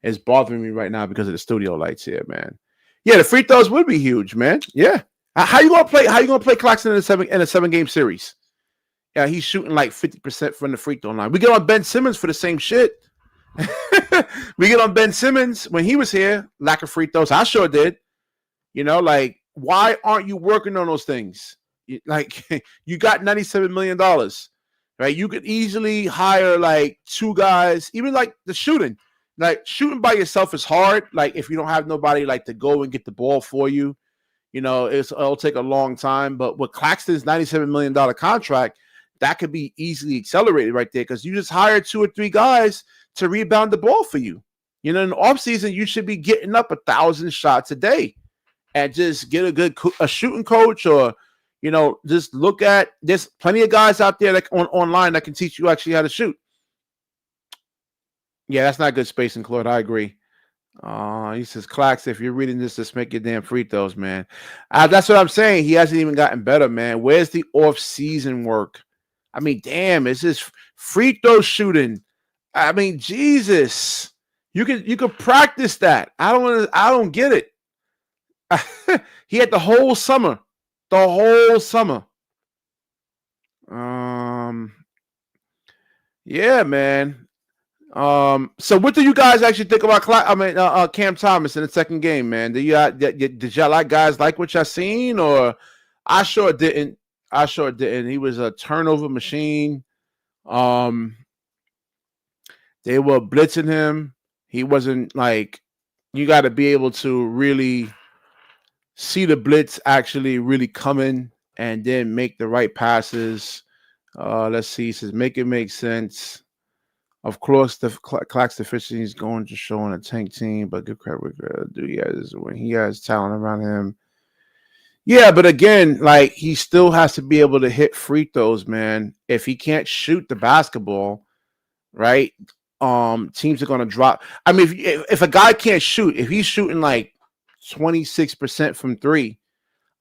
It's bothering me right now because of the studio lights here, man. Yeah, the free throws would be huge, man. Yeah. How you gonna play Claxton in a 7-game series? Yeah, he's shooting like 50% from the free throw line. We get on Ben Simmons for the same shit. We get on Ben Simmons when he was here, lack of free throws. I sure did. Like, why aren't you working on those things? Like, you got $97 million, right? You could easily hire like 2 guys, even like the shooting. Like, shooting by yourself is hard. Like, if you don't have nobody like to go and get the ball for you, it'll take a long time. But with Claxton's $97 million contract, that could be easily accelerated right there because you just hired 2 or 3 guys to rebound the ball for you. In the offseason, you should be getting up 1,000 shots a day and just get a shooting coach or, just look at, there's plenty of guys out there that online that can teach you actually how to shoot. Yeah, that's not good spacing, Claude. I agree. He says, Clax, if you're reading this, just make your damn free throws, man. That's what I'm saying. He hasn't even gotten better, man. Where's the off-season work? I mean, damn, it's just free throw shooting. I mean, Jesus. You could practice that. I don't get it. He had the whole summer. Yeah, man. So what do you guys actually think about Cam Thomas in the second game, man? Did y'all like guys like what y'all seen, or I sure didn't. He was a turnover machine. Um, they were blitzing him. He wasn't like you got to be able to really see the blitz actually really coming and then make the right passes. Let's see. He says make it make sense. Of course, the Clax deficiency is going to show on a tank team, but good credit do when he has talent around him. Yeah, but again, like he still has to be able to hit free throws, man. If he can't shoot the basketball, right? Teams are gonna drop. I mean, if a guy can't shoot, if he's shooting like 26% from three,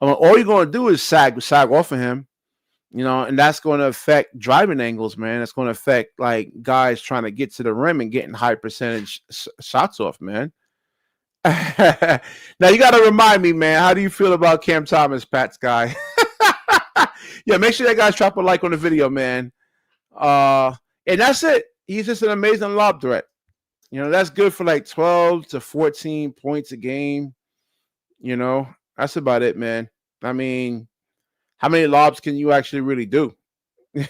all you're gonna do is sag off of him, and that's going to affect driving angles, man. It's going to affect like guys trying to get to the rim and getting high percentage shots off, man. Now you got to remind me, man. How do you feel about Cam Thomas, Pat's guy? Yeah, make sure that guys drop a like on the video, man. And that's it. He's just an amazing lob threat. That's good for like 12 to 14 points a game. That's about it, man. I mean, how many lobs can you actually really do? And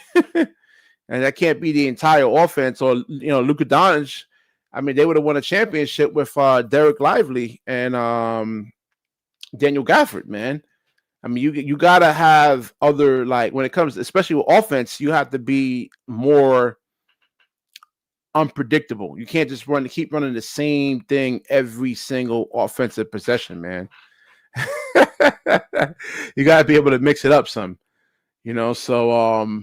that can't be the entire offense. Or Luka Doncic. I mean, they would have won a championship with Derek Lively and Daniel Gafford, man. I mean, you gotta have other, like, when it comes, especially with offense, you have to be more unpredictable. You can't just keep running the same thing every single offensive possession, man. You gotta be able to mix it up some, So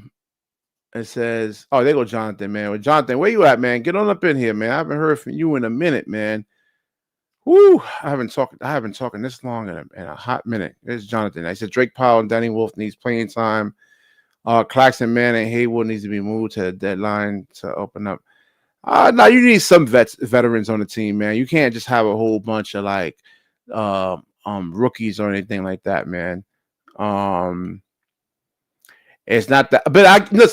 it says, oh, there go Jonathan, man. Well, Jonathan, where you at, man? Get on up in here, man. I haven't heard from you in a minute, man. Whoo, I haven't talking this long in a hot minute. There's Jonathan. I said Drake Powell and Danny Wolf needs playing time. Claxton, man, and Haywood needs to be moved to the deadline to open up. No, you need some veterans on the team, man. You can't just have a whole bunch of like rookies or anything like that, man. It's not that, but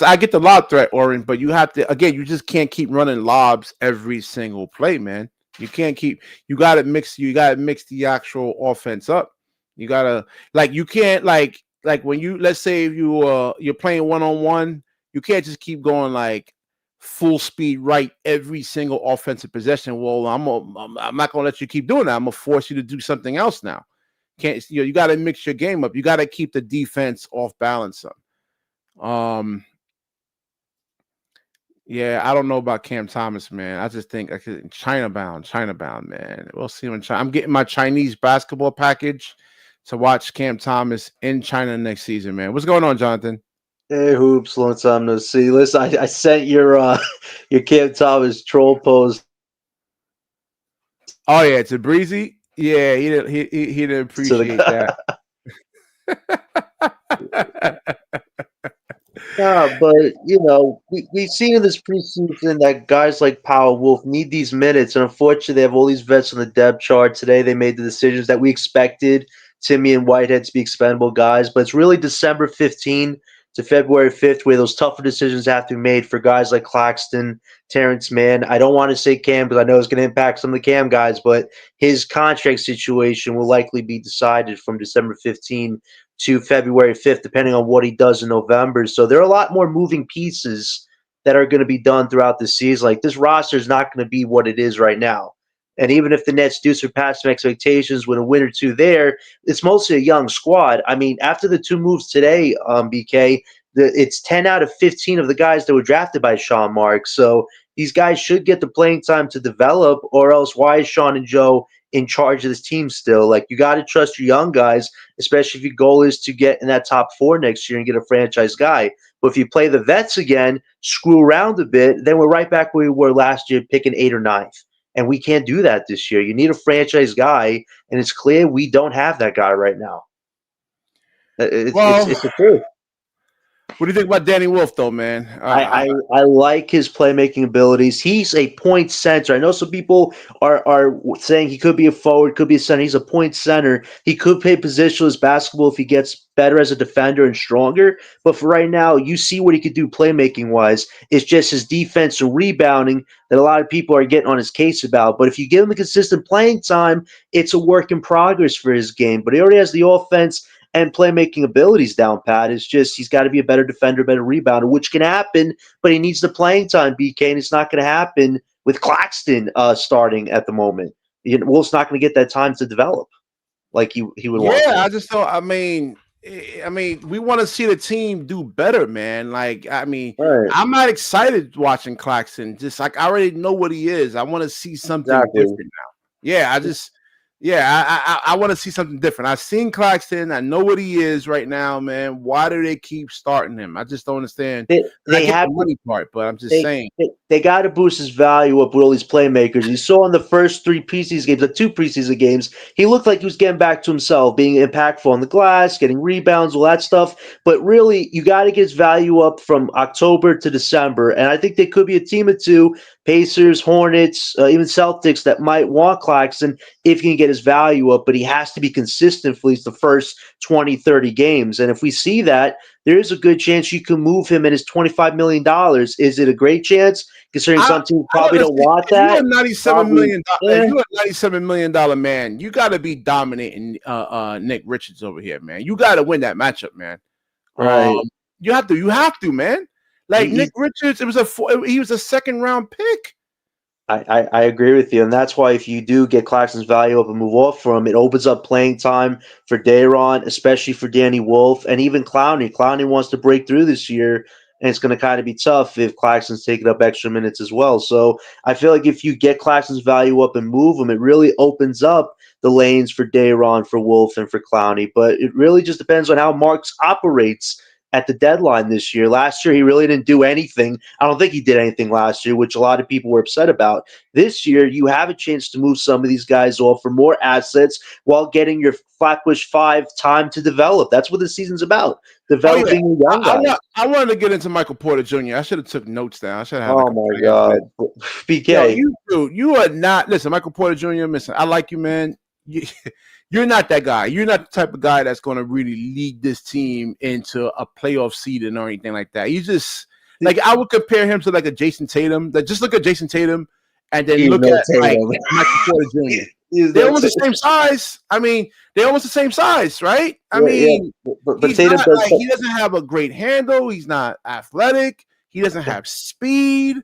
I get the lob threat, Oren, but you have to, again, you just can't keep running lobs every single play, man. You gotta mix the actual offense up. You gotta, like, you can't like when let's say if you're playing 1-on-1, you can't just keep going like full speed right every single offensive possession. Well, I'm not gonna let you keep doing that. I'm gonna force you to do something else now. Can't you gotta mix your game up. You gotta keep the defense off balance up. Yeah, I don't know about Cam Thomas, man. I just think China bound, man. We'll see when I'm getting my Chinese basketball package to watch Cam Thomas in China next season, man. What's going on, Jonathan? Hey, Hoops, long time no see. Listen, I sent your your Cam Thomas troll post. Oh yeah, to Breezy. Yeah, he didn't appreciate that. Yeah, but we've seen in this preseason that guys like Powell Wolf need these minutes, and unfortunately, they have all these vets on the depth chart. Today, they made the decisions that we expected Timmy and Whitehead to be expendable guys, but it's really December 15 to February 5th where those tougher decisions have to be made for guys like Claxton, Terrence Mann. I don't want to say Cam because I know it's going to impact some of the Cam guys, but his contract situation will likely be decided from December 15 to February 5th, depending on what he does in November. So there are a lot more moving pieces that are going to be done throughout the season. Like, this roster is not going to be what it is right now. And even if the Nets do surpass some expectations with a win or two there, it's mostly a young squad. I mean, after the two moves today, BK, it's 10 out of 15 of the guys that were drafted by Sean Marks. So these guys should get the playing time to develop, or else why is Sean and Joe in charge of this team still? Like, you got to trust your young guys, especially if your goal is to get in that top four next year and get a franchise guy. But if you play the vets again, screw around a bit, then we're right back where we were last year, picking 8th or 9th. And we can't do that this year. You need a franchise guy, and it's clear we don't have that guy right now. It's the truth. What do you think about Danny Wolf, though, man? I like his playmaking abilities. He's a point center. I know some people are saying he could be a forward, could be a center. He's a point center. He could play positionless basketball if he gets better as a defender and stronger. But for right now, you see what he could do playmaking-wise. It's just his defense and rebounding that a lot of people are getting on his case about. But if you give him a consistent playing time, it's a work in progress for his game. But he already has the offense and playmaking abilities down pat. It's just he's got to be a better defender, better rebounder, which can happen, but he needs the playing time, BK, and it's not going to happen with Claxton starting at the moment. Wolf's not going to get that time to develop like he would want to. I just thought. I mean, we want to see the team do better, man. Like, I mean, Right. I'm not excited watching Claxton. Just like I already know what he is. I want to see something different now. Yeah, I want to see something different. I've seen Claxton. I know what he is right now, man. Why do they keep starting him? I just don't understand. They have the money part, but I'm just saying they got to boost his value up with all these playmakers. You saw in the first 3 preseason games, the 2 preseason games, he looked like he was getting back to himself, being impactful on the glass, getting rebounds, all that stuff. But really, you got to get his value up from October to December, and I think there could be a team or two. Pacers, Hornets, even Celtics that might want Claxton if he can get his value up, but he has to be consistent for at least the first 20, 30 games. And if we see that, there is a good chance you can move him at his $25 million. Is it a great chance? Considering some teams probably don't want that. If you're a $97 million man, you got to be dominating Nick Richards over here, man. You got to win that matchup, man. Right. You have to, man. Like Nick Richards, he was a second round pick. I agree with you, and that's why if you do get Claxton's value up and move off from him, it opens up playing time for Day'Ron, especially for Danny Wolf, and even Clowny. Clowny wants to break through this year, and it's going to kind of be tough if Claxton's taking up extra minutes as well. So I feel like if you get Claxton's value up and move him, it really opens up the lanes for Day'Ron, for Wolf, and for Clowny. But it really just depends on how Marks operates at the deadline this year. Last year, he really didn't do anything. I don't think he did anything last year, which a lot of people were upset about. This year, you have a chance to move some of these guys off for more assets while getting your Flatbush 5 time to develop. That's what the season's about, developing young guys. I wanted to get into Michael Porter Jr. I should have took notes down. I should have. Oh, my God. BK. You are not. Listen, Michael Porter Jr., listen, I like you, man. You're not that guy. You're not the type of guy that's going to really lead this team into a playoff seeding or anything like that. You just like I would compare him to like a Jason Tatum. Just look at Jason Tatum and then look at like Michael Porter Jr. They're almost the same size. I mean, they're almost the same size, right? I mean, but Tatum he doesn't have a great handle. He's not athletic. He doesn't have speed.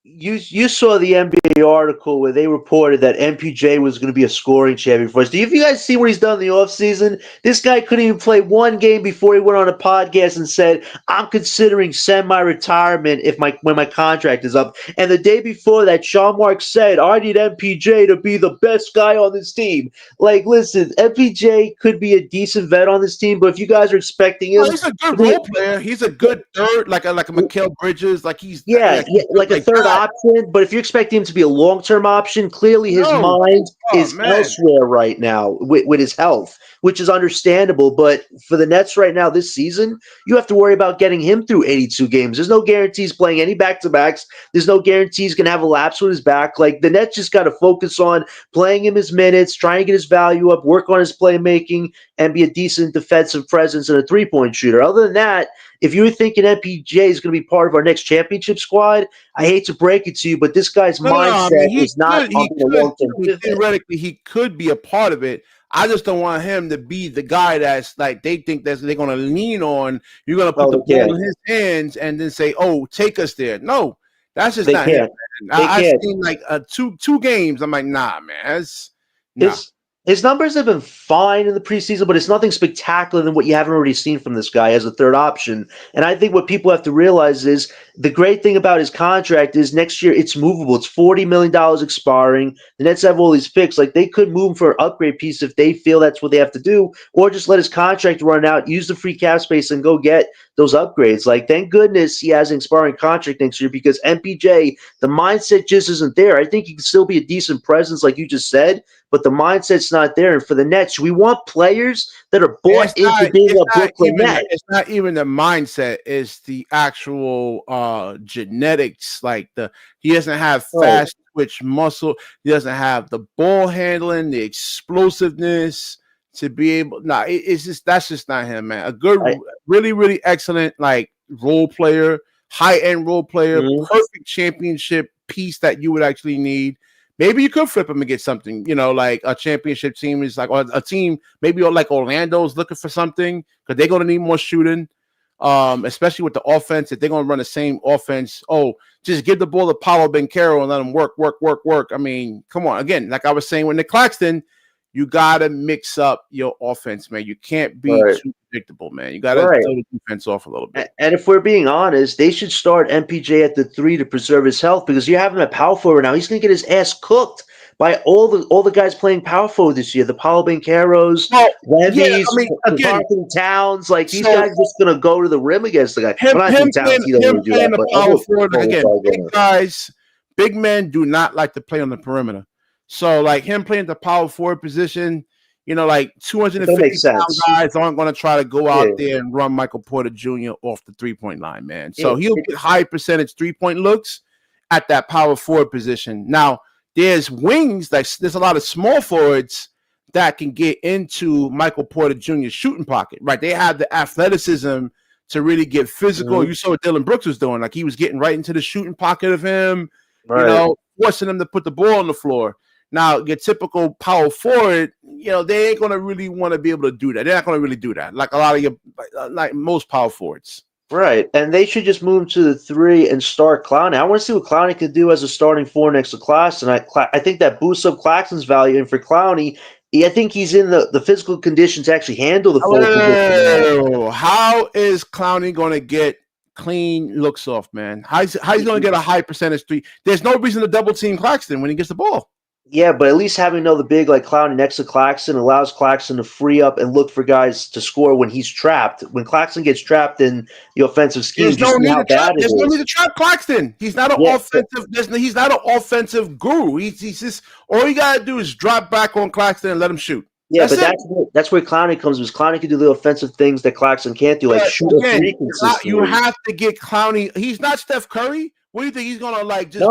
You saw the NBA article where they reported that MPJ was going to be a scoring champion for us. Do you guys see what he's done in the offseason? This guy couldn't even play one game before he went on a podcast and said, I'm considering semi-retirement when my contract is up. And the day before that, Sean Marks said, I need MPJ to be the best guy on this team. Like, listen, MPJ could be a decent vet on this team, but if you guys are expecting him... he's a good role player. He's a good third, like a Mikal Bridges. Like he's... like a third option, but if you're expecting him to be a long-term option, clearly his mind is elsewhere right now with his health, which is understandable. But for the Nets right now this season, you have to worry about getting him through 82 games. There's no guarantees playing any back-to-backs. There's no guarantees going to have a lapse with his back. Like the Nets just got to focus on playing him his minutes, trying to get his value up, work on his playmaking, and be a decent defensive presence and a three-point shooter. Other than that, if you were thinking MPJ is going to be part of our next championship squad, I hate to break it to you, but this guy's mindset is not on the long-term. Theoretically, he could be a part of it. I just don't want him to be the guy that's like they think that they're going to lean on. You're going to put the ball in his hands and then say, "Oh, take us there." No, that's just not him. I've seen like two games. I'm like, nah, man. His numbers have been fine in the preseason, but it's nothing spectacular than what you haven't already seen from this guy as a third option. And I think what people have to realize is the great thing about his contract is next year it's movable. It's $40 million expiring. The Nets have all these picks. Like they could move him for an upgrade piece if they feel that's what they have to do, or just let his contract run out, use the free cap space, and go get those upgrades. Like, thank goodness he has an expiring contract next year because MPJ, the mindset just isn't there. I think he can still be a decent presence, like you just said, but the mindset's not there. And for the Nets, we want players that are bought into being a Brooklyn Net. It's not even the mindset; it's the actual genetics. Like he doesn't have fast twitch muscle. He doesn't have the ball handling, the explosiveness to be able. That's just not him, man. A good, really, really excellent like role player, high end role player, perfect championship piece that you would actually need. maybe you could flip him and get something, like a championship team is like, or a team, maybe like Orlando's looking for something because they're going to need more shooting, especially with the offense. If they're going to run the same offense, just give the ball to Paulo Banchero and let him work. I mean, come on. Again, like I was saying with Nic Claxton, you got to mix up your offense, man. You can't be too predictable, man. You got to throw the defense off a little bit. And if we're being honest, they should start MPJ at the 3 to preserve his health because you have him at power forward now. He's going to get his ass cooked by all the guys playing power forward this year. The Paulo Bancheros, Levy's, Anthony Towns. Like, these guys are just going to go to the rim against the guy. Big men do not like to play on the perimeter. So, like, him playing the power forward position, like 250-pound guys aren't going to try to go out there and run Michael Porter Jr. off the three-point line, man. So he'll get high percentage three-point looks at that power forward position. Now, there's wings, like there's a lot of small forwards that can get into Michael Porter Jr.'s shooting pocket, right? They have the athleticism to really get physical. You saw what Dylan Brooks was doing. Like, he was getting right into the shooting pocket of him, forcing him to put the ball on the floor. Now, your typical power forward, they ain't going to really want to be able to do that. They're not going to really do that. Like a lot of like most power forwards. Right. And they should just move to the 3 and start Clowny. I want to see what Clowny can do as a starting 4 next to Claxton. I think that boosts up Claxton's value. And for Clowny, I think he's in the physical condition to actually handle the full position. How is Clowny going to get clean looks off, man? How's he going to get a high percentage 3? There's no reason to double team Claxton when he gets the ball. Yeah, but at least having another big like Clowny next to Claxton allows Claxton to free up and look for guys to score when he's trapped. When Claxton gets trapped in the offensive scheme, there's no need to trap Claxton. He's not an offensive. He's not an offensive guru. He's just all you gotta do is drop back on Claxton and let him shoot. Yeah, that's where Clowny comes. Because Clowny can do the offensive things that Claxton can't do, like shoot a three consistently. You have to get Clowny. He's not Steph Curry. What do you think he's gonna like? Just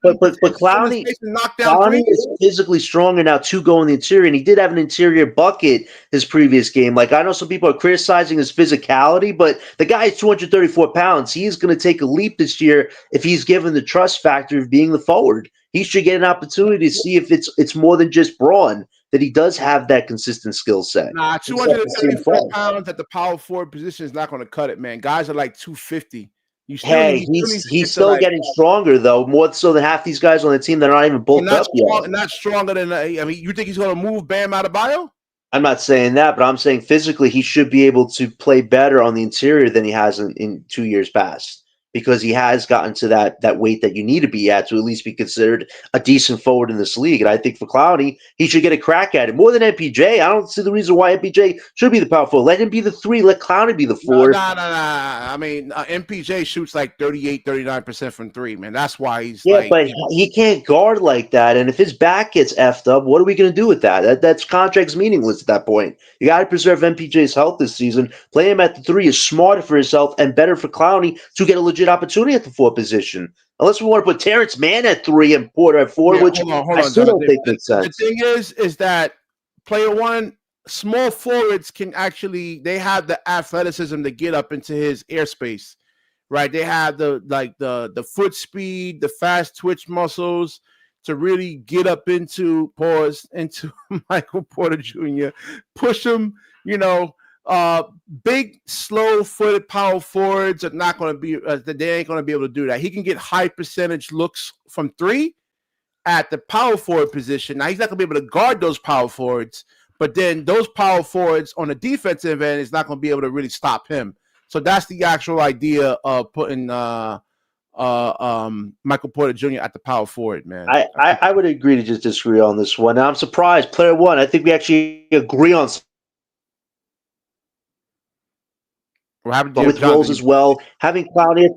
but Clowny is physically stronger now to go in the interior, and he did have an interior bucket his previous game. Like, I know some people are criticizing his physicality, but the guy is 234 pounds. He is going to take a leap this year if he's given the trust factor of being the forward. He should get an opportunity to see if it's more than just brawn, that he does have that consistent skill set. Nah, 234 pounds at the power forward position is not going to cut it, man. Guys are like 250. He's still getting stronger, though, more so than half these guys on the team that are not even bulked up yet. Not stronger than, you think he's going to move Bam Adebayo? I'm not saying that, but I'm saying physically he should be able to play better on the interior than he has in 2 years past, because he has gotten to that weight that you need to be at to at least be considered a decent forward in this league. And I think for Clowny, he should get a crack at it more than MPJ. I don't see the reason why MPJ should be the power forward. Let him be the 3. Let Clowny be the 4. No. I mean, MPJ shoots like 38-39% from 3, man. That's why he's but he can't guard like that. And if his back gets effed up, what are we going to do with that? That's contract's meaningless at that point. You got to preserve MPJ's health this season. Play him at the 3 is smarter for his health and better for Clowny to get a legit opportunity at the 4 position. Unless we want to put Terrence Mann at 3 and Porter at 4, which I still don't think makes sense. The thing is that player 1, small forwards can actually, they have the athleticism to get up into his airspace, right? They have the foot speed, the fast twitch muscles to really get up into Michael Porter Jr., push him, big, slow-footed power forwards are not going to be. They ain't going to be able to do that. He can get high percentage looks from 3 at the power forward position. Now he's not going to be able to guard those power forwards, but then those power forwards on the defensive end is not going to be able to really stop him. So that's the actual idea of putting Michael Porter Jr. at the power forward, man. I would agree to just disagree on this one. Now, I'm surprised. Player 1, I think we actually agree on. With roles as well. Having Clowny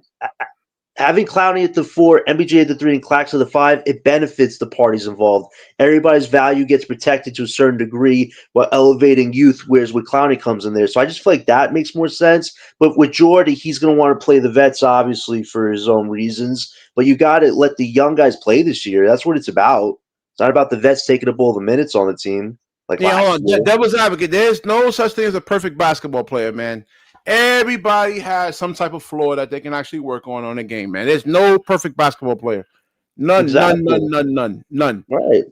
at the 4, MPJ at the 3, and Claxton at the 5, it benefits the parties involved. Everybody's value gets protected to a certain degree while elevating youth, whereas with Clowny comes in there. So I just feel like that makes more sense. But with Jordi, he's going to want to play the vets, obviously, for his own reasons. But you got to let the young guys play this year. That's what it's about. It's not about the vets taking up all the minutes on the team. Hold on. Devil's advocate. There's no such thing as a perfect basketball player, man. Everybody has some type of flaw that they can actually work on a game, man. There's no perfect basketball player. Exactly. None. Right.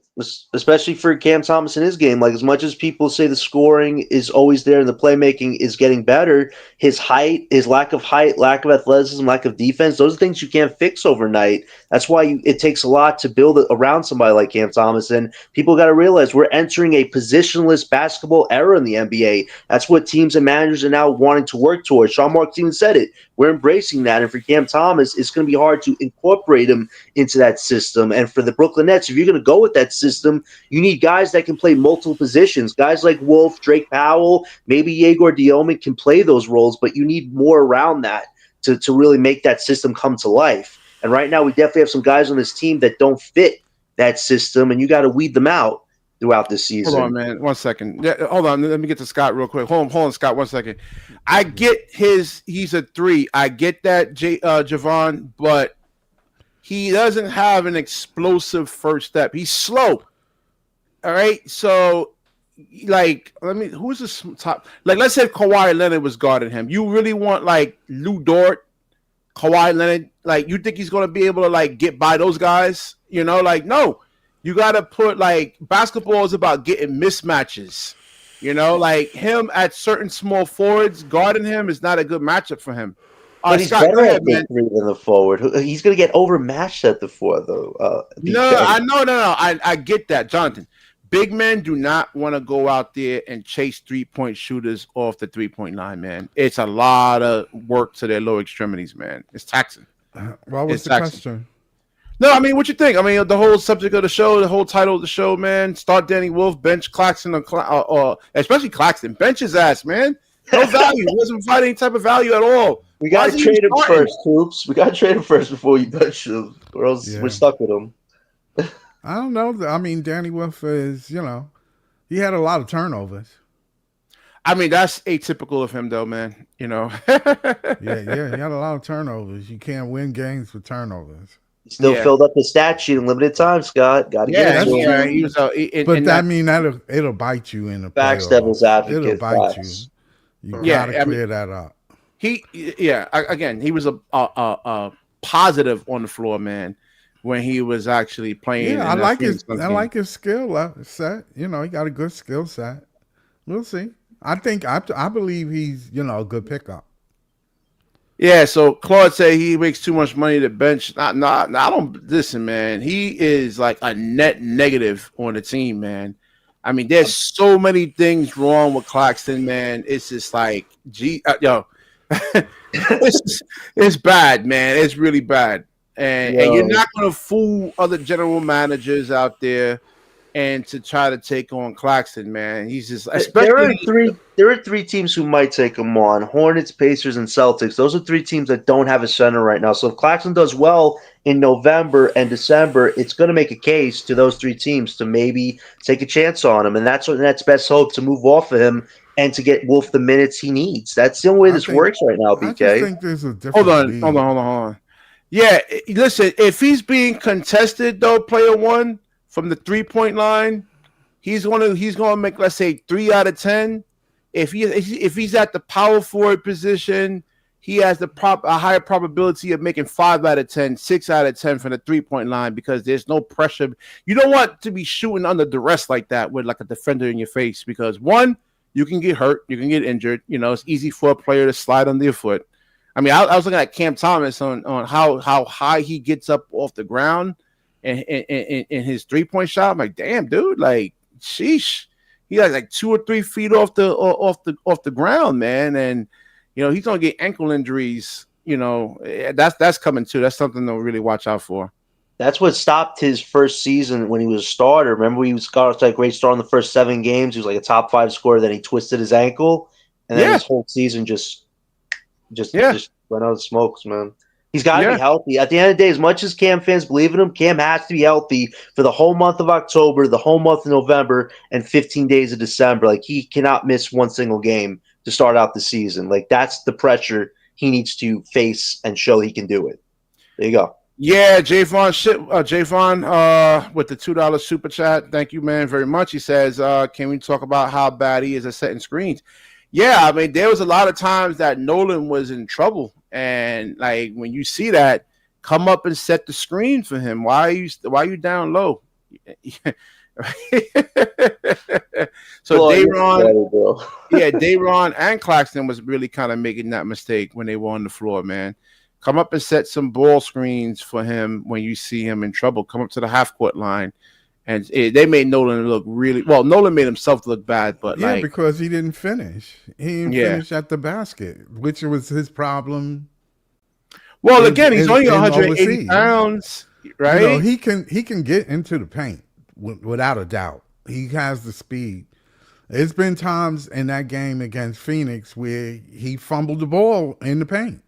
Especially for Cam Thomas in his game. Like, as much as people say the scoring is always there and the playmaking is getting better, his height, his lack of height, lack of athleticism, lack of defense, those are things you can't fix overnight. That's why it takes a lot to build it around somebody like Cam Thomas. And people got to realize we're entering a positionless basketball era in the NBA. That's what teams and managers are now wanting to work towards. Sean Marks even said it. We're embracing that. And for Cam Thomas, it's going to be hard to incorporate him into that system. And for the Brooklyn Nets, if you're going to go with that system, you need guys that can play multiple positions. Guys like Wolf, Drake Powell, maybe Yegor Dioman can play those roles, but you need more around that to really make that system come to life. And right now, we definitely have some guys on this team that don't fit that system, and you got to weed them out throughout this season. Hold on, man. 1 second. Yeah, hold on. Let me get to Scott real quick. Hold on, Scott. 1 second. I get he's a 3. I get that, Javon, but he doesn't have an explosive first step. He's slow. All right. So, like, who's this top? Like, let's say Kawhi Leonard was guarding him. You really want, like, Lou Dort, Kawhi Leonard? Like, you think he's going to be able to, like, get by those guys? You know, like, no. You got to put, like, basketball is about getting mismatches. You know, like, him at certain small forwards, guarding him is not a good matchup for him. But he's Scott, better at the 3 than the forward. He's going to get overmatched at the 4, though. No. I get that, Jonathan. Big men do not want to go out there and chase 3-point shooters off the 3-point line, man. It's a lot of work to their lower extremities, man. It's taxing. What was the question? No, I mean, what you think? I mean, the whole subject of the show, the whole title of the show, man. Start Danny Wolf, bench Claxton, or especially Claxton. Bench his ass, man. No value. He doesn't provide any type of value at all. We got to trade him first, Hoops. We got to trade him first before you bench him, or else we're stuck with him. I don't know. I mean, Danny Wolf is, he had a lot of turnovers. I mean, that's atypical of him, though, man. You know. yeah, he had a lot of turnovers. You can't win games with turnovers. He still filled up the stat sheet in limited time, Scott. Got to get it. Yeah, he was. It'll bite you in the facts. Devil's advocate. It'll bite you. You gotta clear that up. Again, he was a positive on the floor, man, when he was actually playing. Yeah, I like his skill set. He got a good skill set. We'll see. I believe he's a good pickup. Yeah, so Claude said he makes too much money to bench. I don't listen, man. He is like a net negative on the team, man. I mean, there's so many things wrong with Claxton, man. It's just like, it's bad, man. It's really bad. And you're not going to fool other general managers out there and to try to take on Claxton, man. He's just there are 3 teams who might take him on: Hornets, Pacers, and Celtics. Those are 3 teams that don't have a center right now. So if Claxton does well in November and December, it's going to make a case to those 3 teams to maybe take a chance on him, and that's what Nets' best hope, to move off of him and to get Wolf the minutes he needs. That's the only way this works right now, BK. I think there's a different hold on. Yeah, listen, if he's being contested, though, player one, from the 3-point line, he's gonna make, let's say, 3 out of 10. If he's at the power forward position, he has a higher probability of making 5 out of 10, 6 out of 10 from the 3-point line, because there's no pressure. You don't want to be shooting under duress like that with like a defender in your face, because one, you can get hurt, you can get injured. It's easy for a player to slide under your foot. I mean, I was looking at Cam Thomas on how high he gets up off the ground and his 3-point shot. I'm like, damn, dude, like, sheesh. He like 2 or 3 feet off the ground, man, and he's gonna get ankle injuries. That's coming too. That's something to really watch out for. That's what stopped his first season when he was a starter. Remember, he was got like a great start in the first 7 games. He was like a top 5 scorer. Then he twisted his ankle, and then his whole season just went out of smokes, man. He's got to be healthy. At the end of the day, as much as Cam fans believe in him, Cam has to be healthy for the whole month of October, the whole month of November, and 15 days of December. Like, he cannot miss one single game to start out the season. Like, that's the pressure he needs to face and show he can do it. There you go. Yeah, Javon with the $2 super chat. Thank you, man, very much. He says, can we talk about how bad he is at setting screens? Yeah, I mean, there was a lot of times that Nolan was in trouble. And, like, when you see that, come up and set the screen for him. Why are you down low? So Dayron and Claxton was really kind of making that mistake when they were on the floor, man. Come up and set some ball screens for him when you see him in trouble. Come up to the half court line, and they made Nolan look really well. Nolan made himself look bad, but because he didn't finish. He didn't finish at the basket, which was his problem. Well, again, he's only 180 pounds, right? You know, he can get into the paint without a doubt. He has the speed. There's been times in that game against Phoenix where he fumbled the ball in the paint.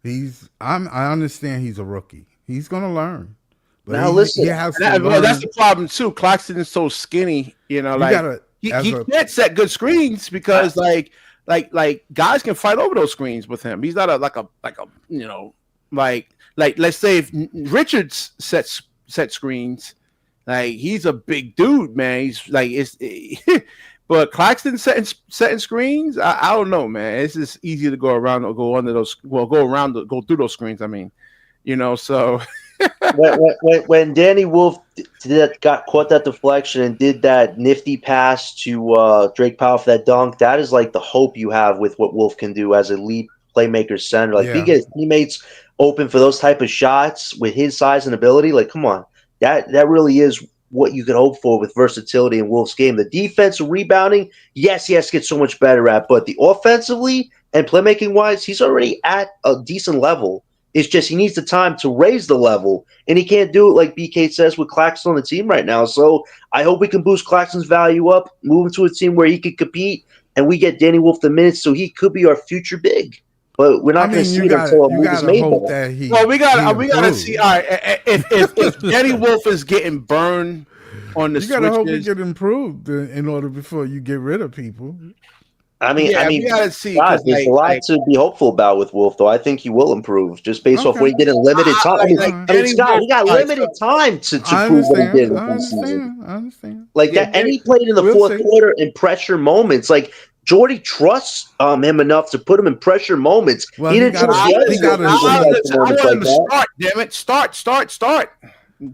I understand he's a rookie. He's going to learn. But now listen, that's the problem too. Claxton is so skinny, you know, he can't set good screens because like guys can fight over those screens with him. He's not like let's say if Richards sets screens. Like he's a big dude, man. He's like but Claxton setting screens. I don't know, man. It's just easy to go around or go under those. Well, go through those screens. I mean, you know. So when Danny Wolf got caught that deflection and did that nifty pass to Drake Powell for that dunk, that is like the hope you have with what Wolf can do as a elite playmaker center. Like if he gets teammates open for those type of shots with his size and ability, like come on. That really is what you could hope for with versatility in Wolf's game. The defensive rebounding, yes, gets so much better at, but the offensively and playmaking wise, he's already at a decent level. It's just he needs the time to raise the level, and he can't do it like BK says with Claxton on the team right now. So I hope we can boost Claxton's value up, move him to a team where he can compete, and we get Danny Wolf the minutes so he could be our future big. But we're not going to see it until a move is made. We got to see. All right, if Danny Wolf is getting burned on the switches, you got to hope he get improved in order before you get rid of people. I mean, we got to see. God, there's a lot to be hopeful about with Wolf, though. I think he will improve just based off what he did in limited time. Scott, he got limited time to prove what he did in the preseason. I understand. Like that, and he played in the fourth quarter in pressure moments. Like Jordi trusts him enough to put him in pressure moments. Well, he didn't trust I want him to start. Damn it! Start.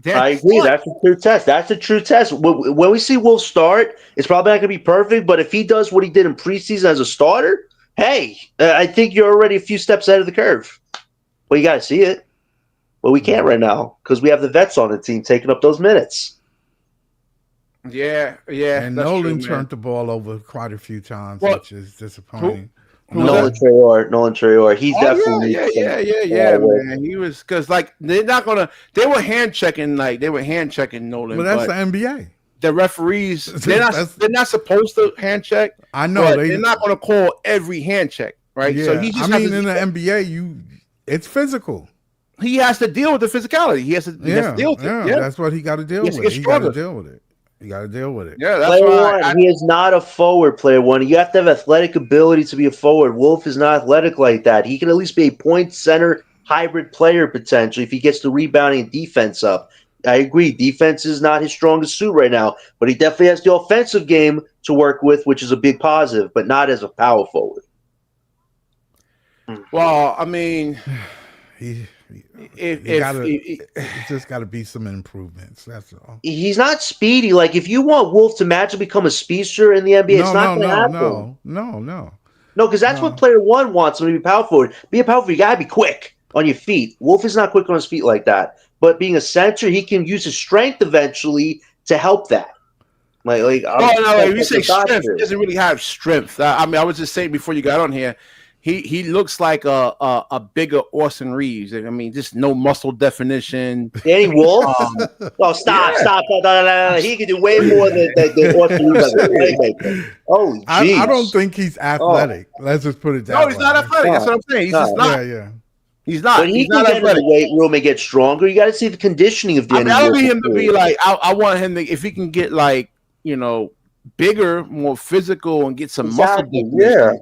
I agree. That's a true test. That's a true test. When we see Wolf start, it's probably not going to be perfect. But if he does what he did in preseason as a starter, hey, I think you're already a few steps ahead of the curve. Well, you got to see it. But we can't right now because we have the vets on the team taking up those minutes. Yeah. And Nolan turned the ball over quite a few times, which is disappointing. Nolan Traore. He's definitely man. He was because they were hand checking Nolan. But that's the NBA. The referees they're not supposed to hand check. I know they're not gonna call every hand check, right? Yeah. So he just in the NBA, it's physical. He has to deal with the physicality. He has to deal with it. Yeah, that's what he got to deal with. He got to deal with it. You got to deal with it. Yeah, that's why he is not a forward player. You have to have athletic ability to be a forward. Wolf is not athletic like that. He can at least be a point center hybrid player potentially if he gets the rebounding and defense up. I agree. Defense is not his strongest suit right now, but he definitely has the offensive game to work with, which is a big positive, but not as a power forward. Well, I mean, it just got to be some improvements. That's all. He's not speedy. Like if you want Wolf to magically become a speedster in the NBA, it's not going to happen. No, because that's what player one wants him to be power forward. Be a power forward. You got to be quick on your feet. Wolf is not quick on his feet like that. But being a center, he can use his strength eventually to help that. You say strength, he doesn't really have strength. I was just saying before you got on here, he looks like a bigger Austin Reeves. I mean, just no muscle definition. Danny Wolf? Stop. He can do way more than Austin Reeves. Holy jeez. I don't think he's athletic. Let's just put it that way. No, he's not athletic. That's what I'm saying. He's just not. Yeah. He's not. When he can get in the weight room and get stronger, you got to see the conditioning of Danny Wolf. I want him to be like, I want him to, if he can get bigger, more physical, and get some muscle. Yeah.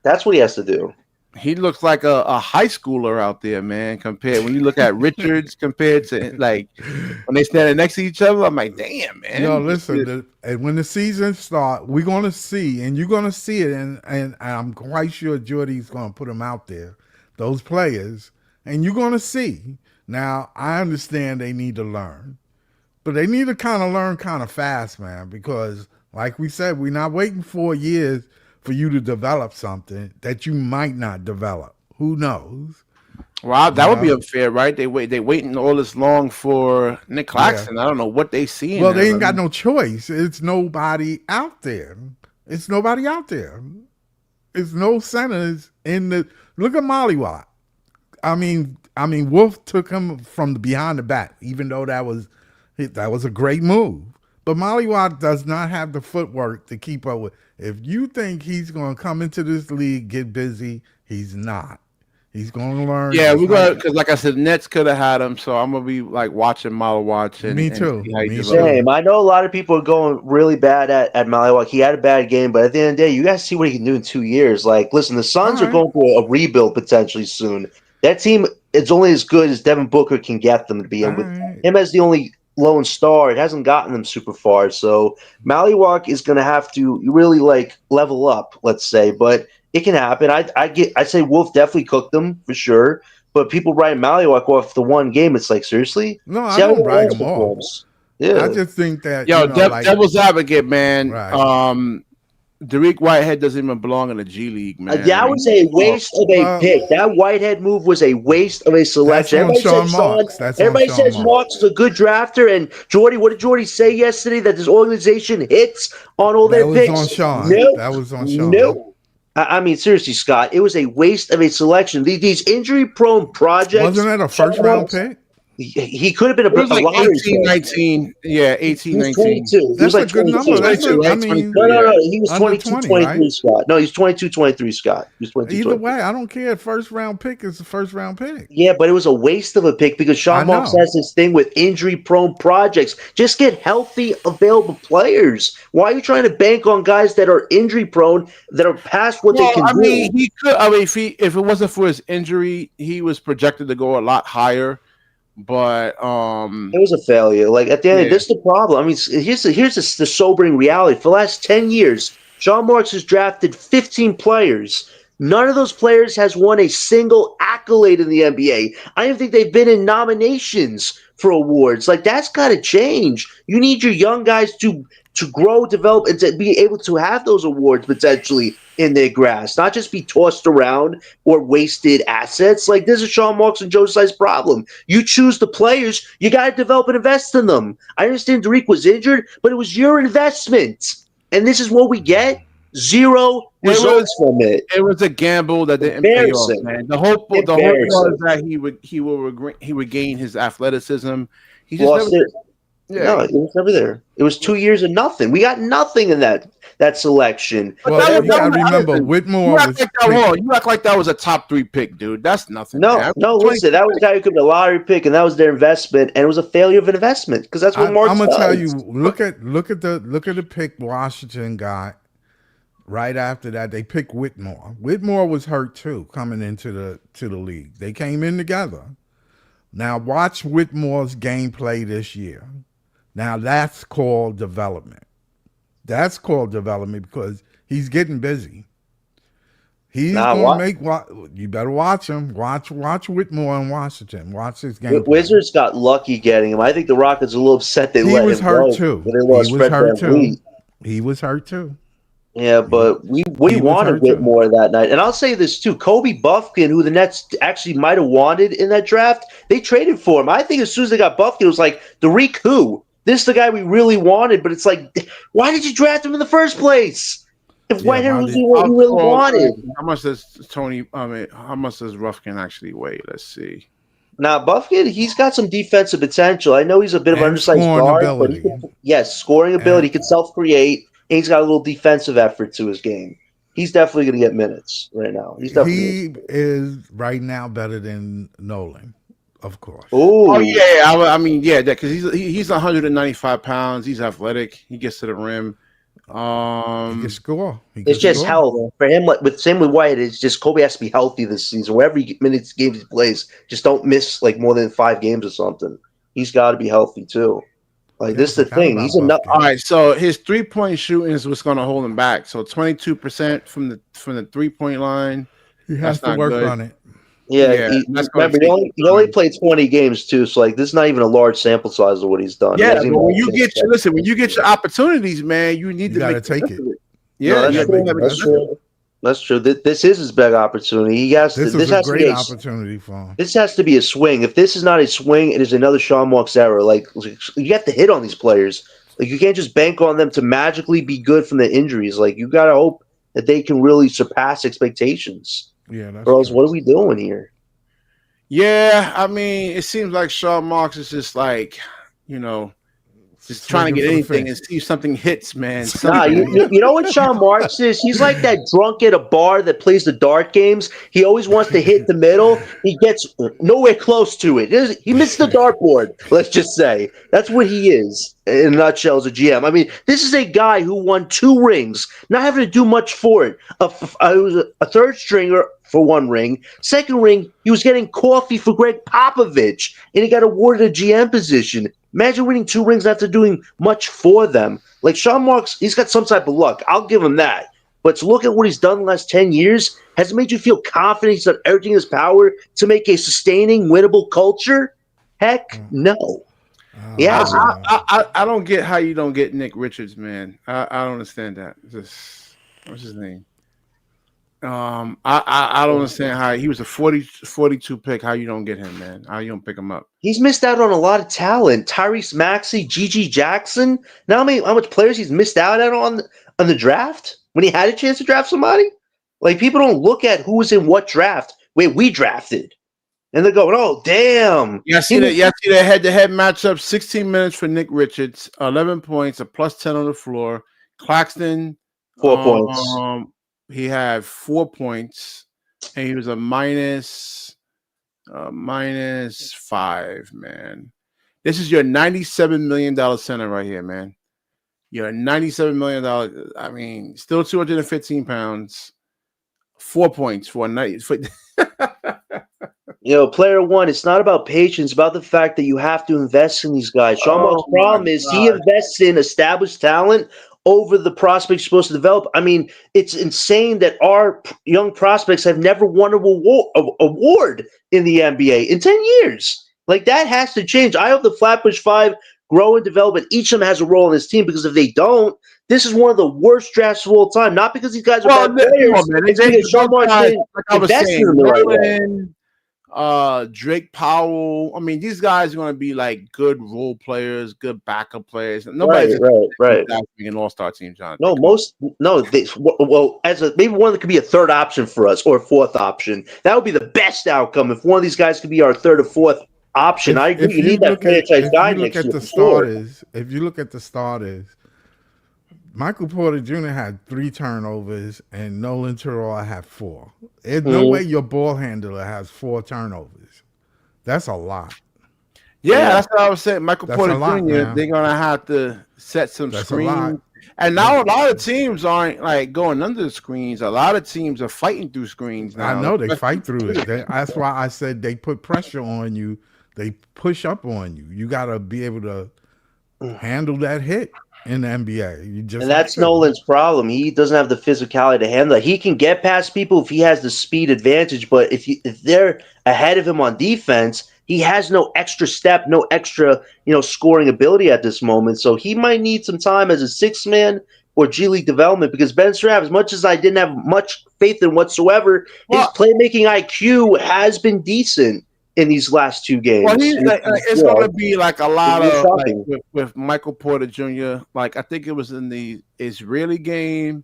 That's what he has to do. He looks like a high schooler out there, man. When you look at Richards compared to when they stand next to each other, I'm like, damn, man. No, listen. When the season starts, we're gonna see, and you're gonna see it, and I'm quite sure Jordy's gonna put them out there, those players, and you're gonna see Now, I understand they need to learn, but they need to kind of learn kind of fast, man, because like we said, we're not waiting 4 years for you to develop something that you might not develop. Who knows? Wow, that would be unfair, right? They waiting all this long for Nic Claxton. Yeah. I don't know what they see. Well, they ain't got no choice. It's nobody out there. It's nobody out there. It's no centers in the. Look at Mollywop. I mean, Wolf took him from the behind the back, even though that was a great move. But Mollywop does not have the footwork to keep up with. If you think he's going to come into this league, get busy, he's not. He's going to learn. Yeah, we're going to, because like I said, the Nets could have had him, so I'm going to be like watching Mollywop. Me too. Same. I know a lot of people are going really bad at Mollywop. He had a bad game, but at the end of the day, you guys see what he can do in 2 years. Like, listen, the Suns are going through a rebuild potentially soon. That team is only as good as Devin Booker can get them to be. And with him as the only lone star, it hasn't gotten them super far. So Mollywop is going to have to really like level up, let's say. But it can happen. I say Wolf definitely cooked them for sure. But people write Mollywop off the one game. It's like, seriously? No, I don't write them off. Yeah. I just think that devil's advocate, man. Right. Dariq Whitehead doesn't even belong in the G League, man. That was a waste of a pick. That Whitehead move was a waste of a selection. Everybody says Marks is a good drafter. And Jordi, what did Jordi say yesterday? That this organization hits on all their picks. That was on Sean. No. I mean, seriously, Scott, it was a waste of a selection. These injury-prone projects. Wasn't that a first-round pick? He could have been a lottery 18-19. Yeah, 18-19. That's a good number. That's no. He was 22-23, right? Scott. No, he's 22-23, Scott. He was 22-23. Either way, I don't care. First-round pick is the first-round pick. Yeah, but it was a waste of a pick because Sean Marks has this thing with injury-prone projects. Just get healthy, available players. Why are you trying to bank on guys that are injury-prone, that are past what they can do? He could. If it wasn't for his injury, he was projected to go a lot higher. But it was a failure. Like at the end, this is the problem. I mean, here's the sobering reality. For the last 10 years, Sean Marks has drafted 15 players. None of those players has won a single accolade in the NBA. I don't think they've been in nominations for awards. Like that's got to change. You need your young guys to grow, develop, and to be able to have those awards potentially in their grasp, not just be tossed around or wasted assets. Like this is Sean Marks and Joe Tsai's problem. You choose the players, you got to develop and invest in them. I understand Dariq was injured, but it was your investment. And this is what we get. Zero results from it. It was a gamble that didn't pay off, man. The hope was that he would gain his athleticism. He just lost it. Yeah. No, it was never there. It was 2 years of nothing. We got nothing in that selection. Well, you gotta remember, Whitmore you act like that was a top 3 pick, dude. That's nothing. No, listen, that was a guy who could be a lottery pick, and that was their investment, and it was a failure of an investment because that's what Mark. I'm gonna tell you. Look at the pick Washington got. Right after that, they picked Whitmore. Whitmore was hurt too, coming into the league. They came in together. Now watch Whitmore's gameplay this year. Now that's called development. That's called development because he's getting busy. He's going to make what you better watch him. Watch Whitmore in Washington. Watch his game. Wizards got lucky getting him. I think the Rockets are a little upset they let him go. He was hurt too. Yeah, but we wanted Whitmore that night. And I'll say this too. Kobe Buffkin, who the Nets actually might have wanted in that draft, they traded for him. I think as soon as they got Buffkin, it was like, Dariq who? This is the guy we really wanted, but it's like, why did you draft him in the first place? If Whitehead was what we really wanted. How much does how much does Buffkin actually weigh? Let's see. Now, Buffkin, he's got some defensive potential. I know he's a bit of an undersized guard, ability. But scoring ability. He can self-create. And he's got a little defensive effort to his game. He's definitely going to get minutes right now. He is right now better than Nolan, of course. Ooh. Oh yeah, I mean because he's 195 pounds. He's athletic. He gets to the rim. He can score. It's just health for him. Same with White. It's just Kobe has to be healthy this season. Wherever games he plays, just don't miss like more than 5 games or something. He's got to be healthy too. Like this is the thing. He's enough. All right, so his 3-point shooting is what's going to hold him back. So 22% from the 3-point line. He has to work on it. Yeah, that's going to remember, take he only played 20 games, too, so, like, this is not even a large sample size of what he's done. Yeah, but when you get your opportunities, man, you need You to got to make take it. No, that's true. That's true. That's true. This is his big opportunity. He has This to. is This a has to great be opportunity for him. This has to be a swing. If this is not a swing, it is another Sean Marks error. Like you have to hit on these players. Like you can't just bank on them to magically be good from the injuries. Like you got to hope that they can really surpass expectations. Yeah, that's or else, true. what are we doing here? Yeah, I mean, it seems like Sean Marks is just like, just trying to get anything and see if something hits, man. Nah, you know what Sean Marks is? He's like that drunk at a bar that plays the dart games. He always wants to hit the middle. He gets nowhere close to it. He missed the dartboard, let's just say. That's what he is in a nutshell as a GM. I mean, this is a guy who won 2 rings, not having to do much for it. He was a third stringer for 1 ring. Second ring, he was getting coffee for Greg Popovich, and he got awarded a GM position. Imagine winning 2 rings after doing much for them. Like Sean Marks, he's got some type of luck. I'll give him that. But to look at what he's done the last 10 years, has it made you feel confident he's done everything in his power to make a sustaining, winnable culture? Heck, no. Yeah, I don't get how you don't get Nick Richards, man. I don't understand that. What's his name? I don't understand how he was a 42 pick. How you don't get him, man? How you don't pick him up? He's missed out on a lot of talent. Tyrese Maxey, Gigi Jackson. Now, how much players he's missed out on the draft when he had a chance to draft somebody? Like people don't look at who was in what draft. Wait, we drafted, and they're going, "Oh, damn!" Yeah, see that head-to-head matchup. 16 minutes for Nick Richards, 11 points, a +10 on the floor. Claxton, 4 points. He had 4 points, and he was a -5, man. This is your $97 million center right here, man. You're $97 million. I mean, still 215 pounds, 4 points for a night. Player 1, it's not about patience, it's about the fact that you have to invest in these guys. Sean Marks' problem is he invests in established talent over the prospects you're supposed to develop. I mean, it's insane that our young prospects have never won an award in the NBA in 10 years. Like, that has to change. I hope the Flatbush 5 grow and develop, and each of them has a role in this team, because if they don't, this is one of the worst drafts of all time. Not because these guys are bad players. It's because Sean Marks didn't invest in them the right way. Drake Powell. I mean, these guys are going to be like good role players, good backup players. Nobody's right. An all-star team, John. Maybe one that could be a third option for us or a fourth option. That would be the best outcome if one of these guys could be our third or fourth option. I agree. You need that franchise guy next year. If you look at the starters, Michael Porter Jr. had 3 turnovers, and Nolan Terrell had 4. There's no way your ball handler has 4 turnovers. That's a lot. Yeah, that's what I was saying. Michael Porter Jr., they're going to have to set some screens. And now a lot of teams aren't like going under the screens. A lot of teams are fighting through screens now. I know they fight through it. That's why I said they put pressure on you. They push up on you. You got to be able to handle that hit. In the NBA, and that's Nolan's problem. He doesn't have the physicality to handle it. He can get past people if he has the speed advantage, but if they're ahead of him on defense, he has no extra step, no extra scoring ability at this moment. So he might need some time as a 6-man or G League development, because Ben Straff, as much as I didn't have much faith in whatsoever, his playmaking IQ has been decent in these last 2 games. Well, it's going to be like a lot of with Michael Porter Jr. Like I think it was in the Israeli game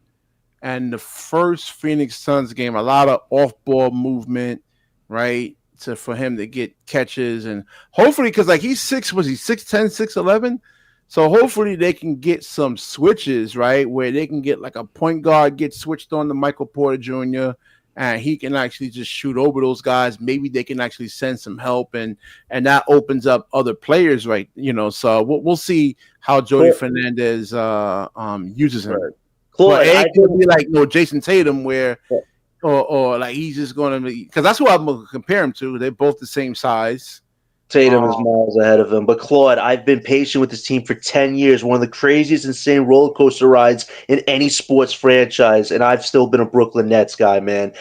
and the first Phoenix Suns game. A lot of off-ball movement, right? For him to get catches, and hopefully, because like he's 6'10", 6'11", so hopefully they can get some switches, right, where they can get like a point guard get switched on to Michael Porter Jr. and he can actually just shoot over those guys. Maybe they can actually send some help, and that opens up other players, right? So we'll see how Jordi Fernandez uses him. Claude, it could be like Jason Tatum, where or like he's just going to be, because that's who I'm going to compare him to. They're both the same size. Tatum is miles ahead of him. But Claude, I've been patient with this team for 10 years. One of the craziest, insane roller coaster rides in any sports franchise. And I've still been a Brooklyn Nets guy, man.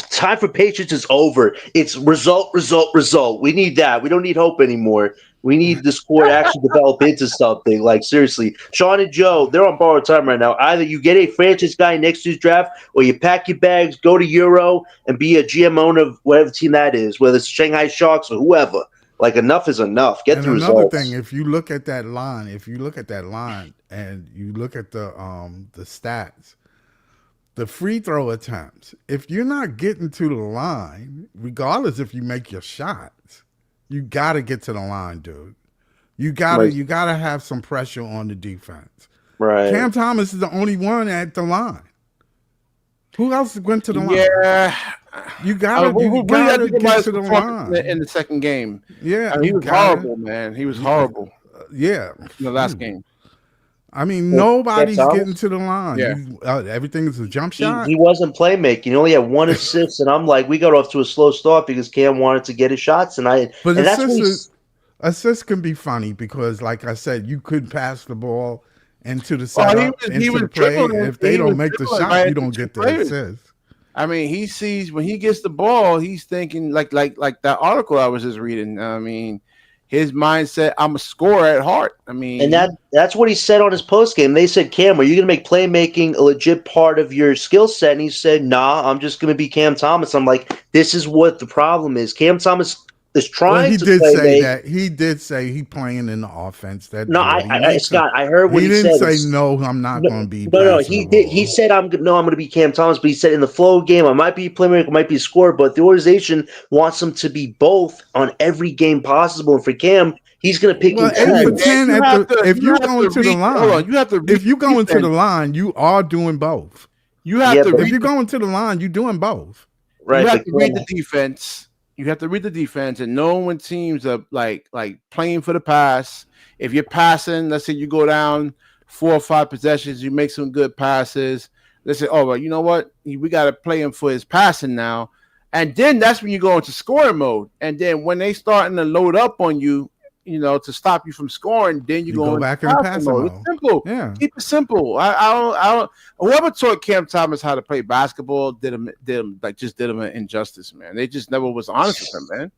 time for patience is over. It's result. We need that. We don't need hope anymore. We need this core to actually develop into something. Like, seriously, Sean and Joe, they're on borrowed time right now. Either you get a franchise guy next year's draft, or you pack your bags, go to Euro, and be a GM owner of whatever team that is, whether it's Shanghai Sharks or whoever. Like, enough is enough. Get the results. Another thing, if you look at that line, and you look at the stats, the free throw attempts, if you're not getting to the line, regardless if you make your shots, you got to get to the line, dude. You gotta have some pressure on the defense. Right. Cam Thomas is the only one at the line. Who else went to the line? Yeah. You gotta get to the line in the second game. Yeah, he was horrible, man. He was horrible. Yeah, in the last game. I mean, nobody's getting to the line. Yeah. Everything is a jump shot. He wasn't playmaking. He only had 1 assist, and I'm like, we got off to a slow start because Cam wanted to get his shots tonight. But and assists can be funny because, like I said, you could pass the ball into the setup, into the play. If they don't make the shot, you don't get the assist. I mean, he sees when he gets the ball, he's thinking like that article I was just reading. I mean, his mindset, I'm a scorer at heart. I mean, and that's what he said on his post game. They said, Cam, are you going to make playmaking a legit part of your skill set? And he said, nah, I'm just going to be Cam Thomas. I'm like, this is what the problem is. Cam Thomas is trying to play. He did say he playing in the offense. Scott, I heard what he said. He didn't say, no, I'm not going to be. No, he did. He said, I'm going to be Cam Thomas, but he said in the flow game, I might be a playmaker, I might be a scorer, but the organization wants him to be both on every game possible. And for Cam, he's going to pick and choose. If you go into the line, if you go into the line, you are doing both. If you go into the line, you're doing both. Right. You have to read the defense. You have to read the defense and know when teams are like playing for the pass. If you're passing, let's say you go down 4 or 5 possessions, you make some good passes. Let's say, oh, well, you know what? We got to play him for his passing now. And then that's when you go into scoring mode. And then when they starting to load up on you, to stop you from scoring, then you go back in passing mode. It's simple. Yeah. Keep it simple. I don't. Whoever taught Cam Thomas how to play basketball did him an injustice, man. They just never was honest with him, man.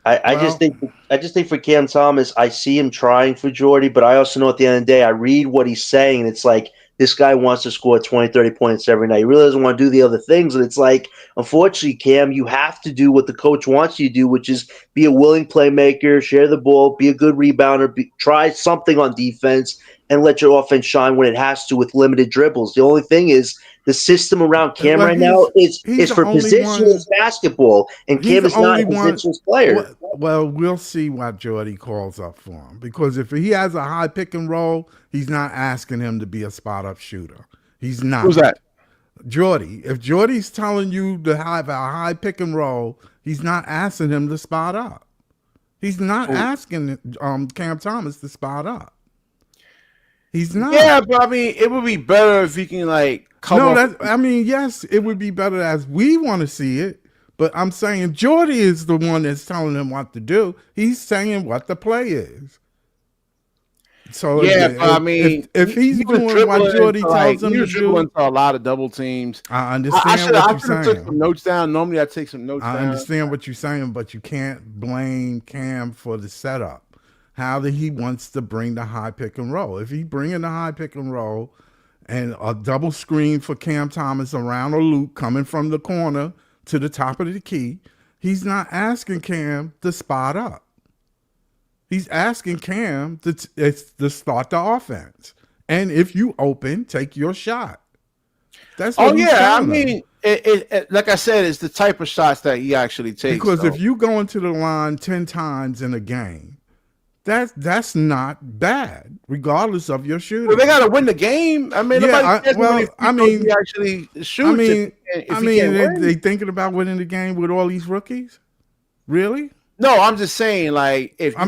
I just think for Cam Thomas, I see him trying for Jordi, but I also know at the end of the day, I read what he's saying, and it's like, this guy wants to score 20, 30 points every night. He really doesn't want to do the other things. And it's like, unfortunately, Cam, you have to do what the coach wants you to do, which is be a willing playmaker, share the ball, be a good rebounder, try something on defense, and let your offense shine when it has to with limited dribbles. The only thing is the system around Cam right now is for positionless basketball, and Cam is not a positionless player. Well, we'll see what Jordi calls up for him, because if he has a high pick and roll, he's not asking him to be a spot-up shooter. He's not. Who's that? Jordi. If Jordi's telling you to have a high pick and roll, he's not asking him to spot up. He's not asking Cam Thomas to spot up. He's not. Yeah, but I mean, it would be better if he can yes, it would be better as we want to see it. But I'm saying Jordi is the one that's telling him what to do. He's saying what the play is. So if he's doing what Jordi tells him to do, into a lot of double teams. I understand what you're saying. I took some notes down. Normally, I take some notes down. I understand what you're saying, but you can't blame Cam for the setup. How that he wants to bring the high pick and roll. If he bringing the high pick and roll and a double screen for Cam Thomas around a loop coming from the corner to the top of the key, he's not asking Cam to spot up. He's asking Cam to start the offense. And if you open, take your shot. That's what he's telling him. It like I said, it's the type of shots that he actually takes. Because if you go into the line 10 times in a game, that's not bad, regardless of your shooting. Well, they got to win the game. I mean, he actually shoots. They thinking about winning the game with all these rookies. Really? No, I'm just saying, like, if I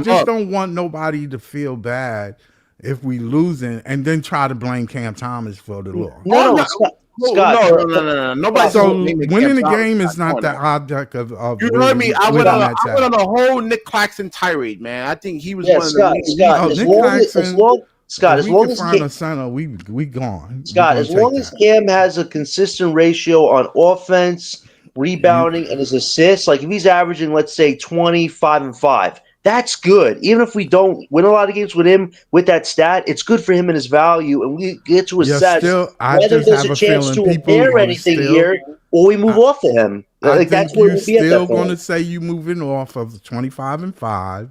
just don't want nobody to feel bad if we losing and then try to blame Cam Thomas for the loss. No, Scott. No. Nobody. So winning the game is not the object of you heard me. I went on a whole Nic Claxton tirade, man. I think he was one of the Scott, Scott, If as we long can as find a center, we gone. Scott, as long as Cam has a consistent ratio on offense, rebounding, and his assists, like if he's averaging, let's say, 25 and 5, that's good. Even if we don't win a lot of games with him with that stat, it's good for him and his value, and we get to assess I whether just there's have a a chance feeling to people are repair going to anything still. here, or we move off of him. I Like that's think where you're we'll be at still that going to point. say you moving off of the 25 and 5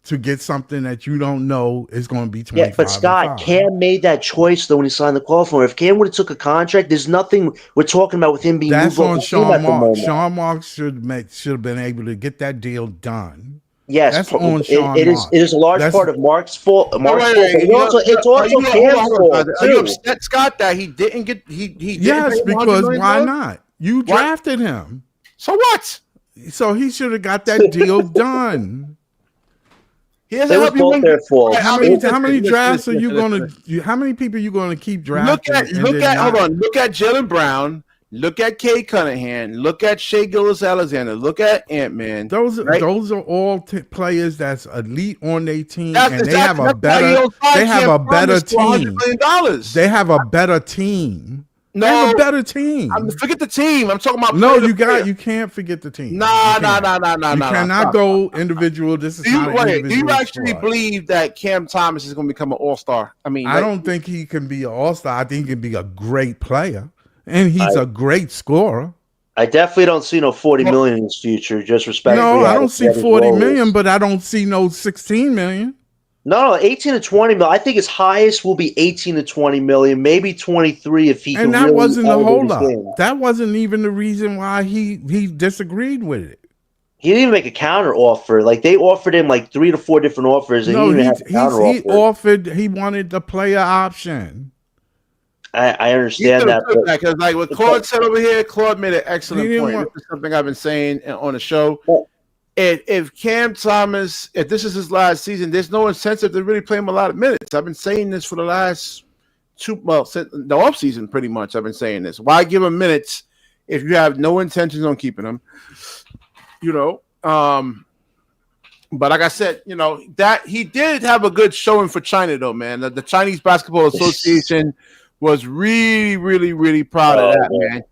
to get something that you don't know is going to be 25 Yeah, but Scott, and 5. Cam made that choice though when he signed the call for him. If Cam would have took a contract, there's nothing we're talking about with him being That's moved off on the team Sean at the Marks. moment. Sean Marks should have been able to get that deal done. Yes, That's on Sean it is. Marks. It is a large part of Mark's fault. But it's also Cam's fault Are you too. upset, Scott, that he didn't get he didn't Yes, pay him $100 because million? why not? You drafted him, So what? so he should have got that deal done. He hasn't It was helped you both win. their fault. How many drafts are you going to? How many people are you going to keep drafting? Hold on. Look at Jalen Brown. Look at Kay Cunningham. Look at Shea Gilgeous-Alexander. Look at Ant-Man. Those are all players that's elite on their team, That's and they have a better. They have a better team. They have a better team. No, they have a better team. Forget the team. I'm talking about. No, you can't forget the team. No. You cannot go individual. This is not an individual. Do you actually sport. believe that Cam Thomas is going to become an all-star? I mean, I don't think he can be an all-star. I think he can be a great player, and he's a great scorer. I definitely don't see no 40 million in his future. Just respectfully. No, I don't see 40 million, but I don't see no 16 million. No, 18 to 20 million. I think his highest will be 18 to 20 million, maybe 23 if he can. And that really wasn't the elevate his holdup. game. That wasn't even the reason why he disagreed with it. He didn't even make a counter offer. Like they offered him like 3 to 4 different offers, and he didn't have a counter offer. He wanted the player option. I understand that, because like what Claude said over here, Claude made an excellent point. This is something I've been saying on the show. If Cam Thomas, if this is his last season, there's no incentive to really play him a lot of minutes. I've been saying this for the last since the offseason, pretty much. I've been saying this. Why give him minutes if you have no intentions on keeping him? But like I said, that he did have a good showing for China, though, man. The Chinese Basketball Association was really, really, really proud of that, man.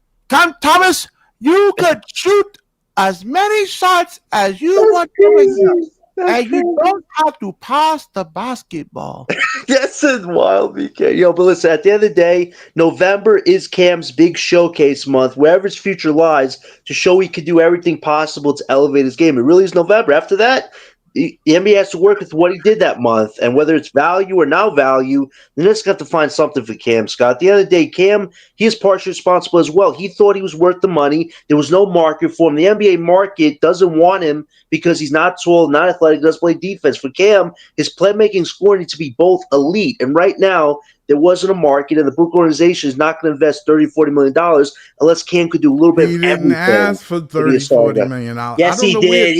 Thomas, you could shoot as many shots as you want to, and you don't have to pass the basketball. That's wild, BK. Yo, but listen, at the end of the day, November is Cam's big showcase month, wherever his future lies, to show he could do everything possible to elevate his game. It really is November. After that, the NBA has to work with what he did that month, and whether it's value or now value, then it's got to find something for Cam, Scott. At the end of the day, Cam, he is partially responsible as well. He thought he was worth the money. There was no market for him. The NBA market doesn't want him because he's not tall, not athletic, doesn't play defense. For Cam, his playmaking scoring needs to be both elite, and right now, there wasn't a market, and the Book organization is not going to invest $30, $40 million unless Cam could do a little bit of everything. He didn't ask for $30, $40 million. Yes, he did.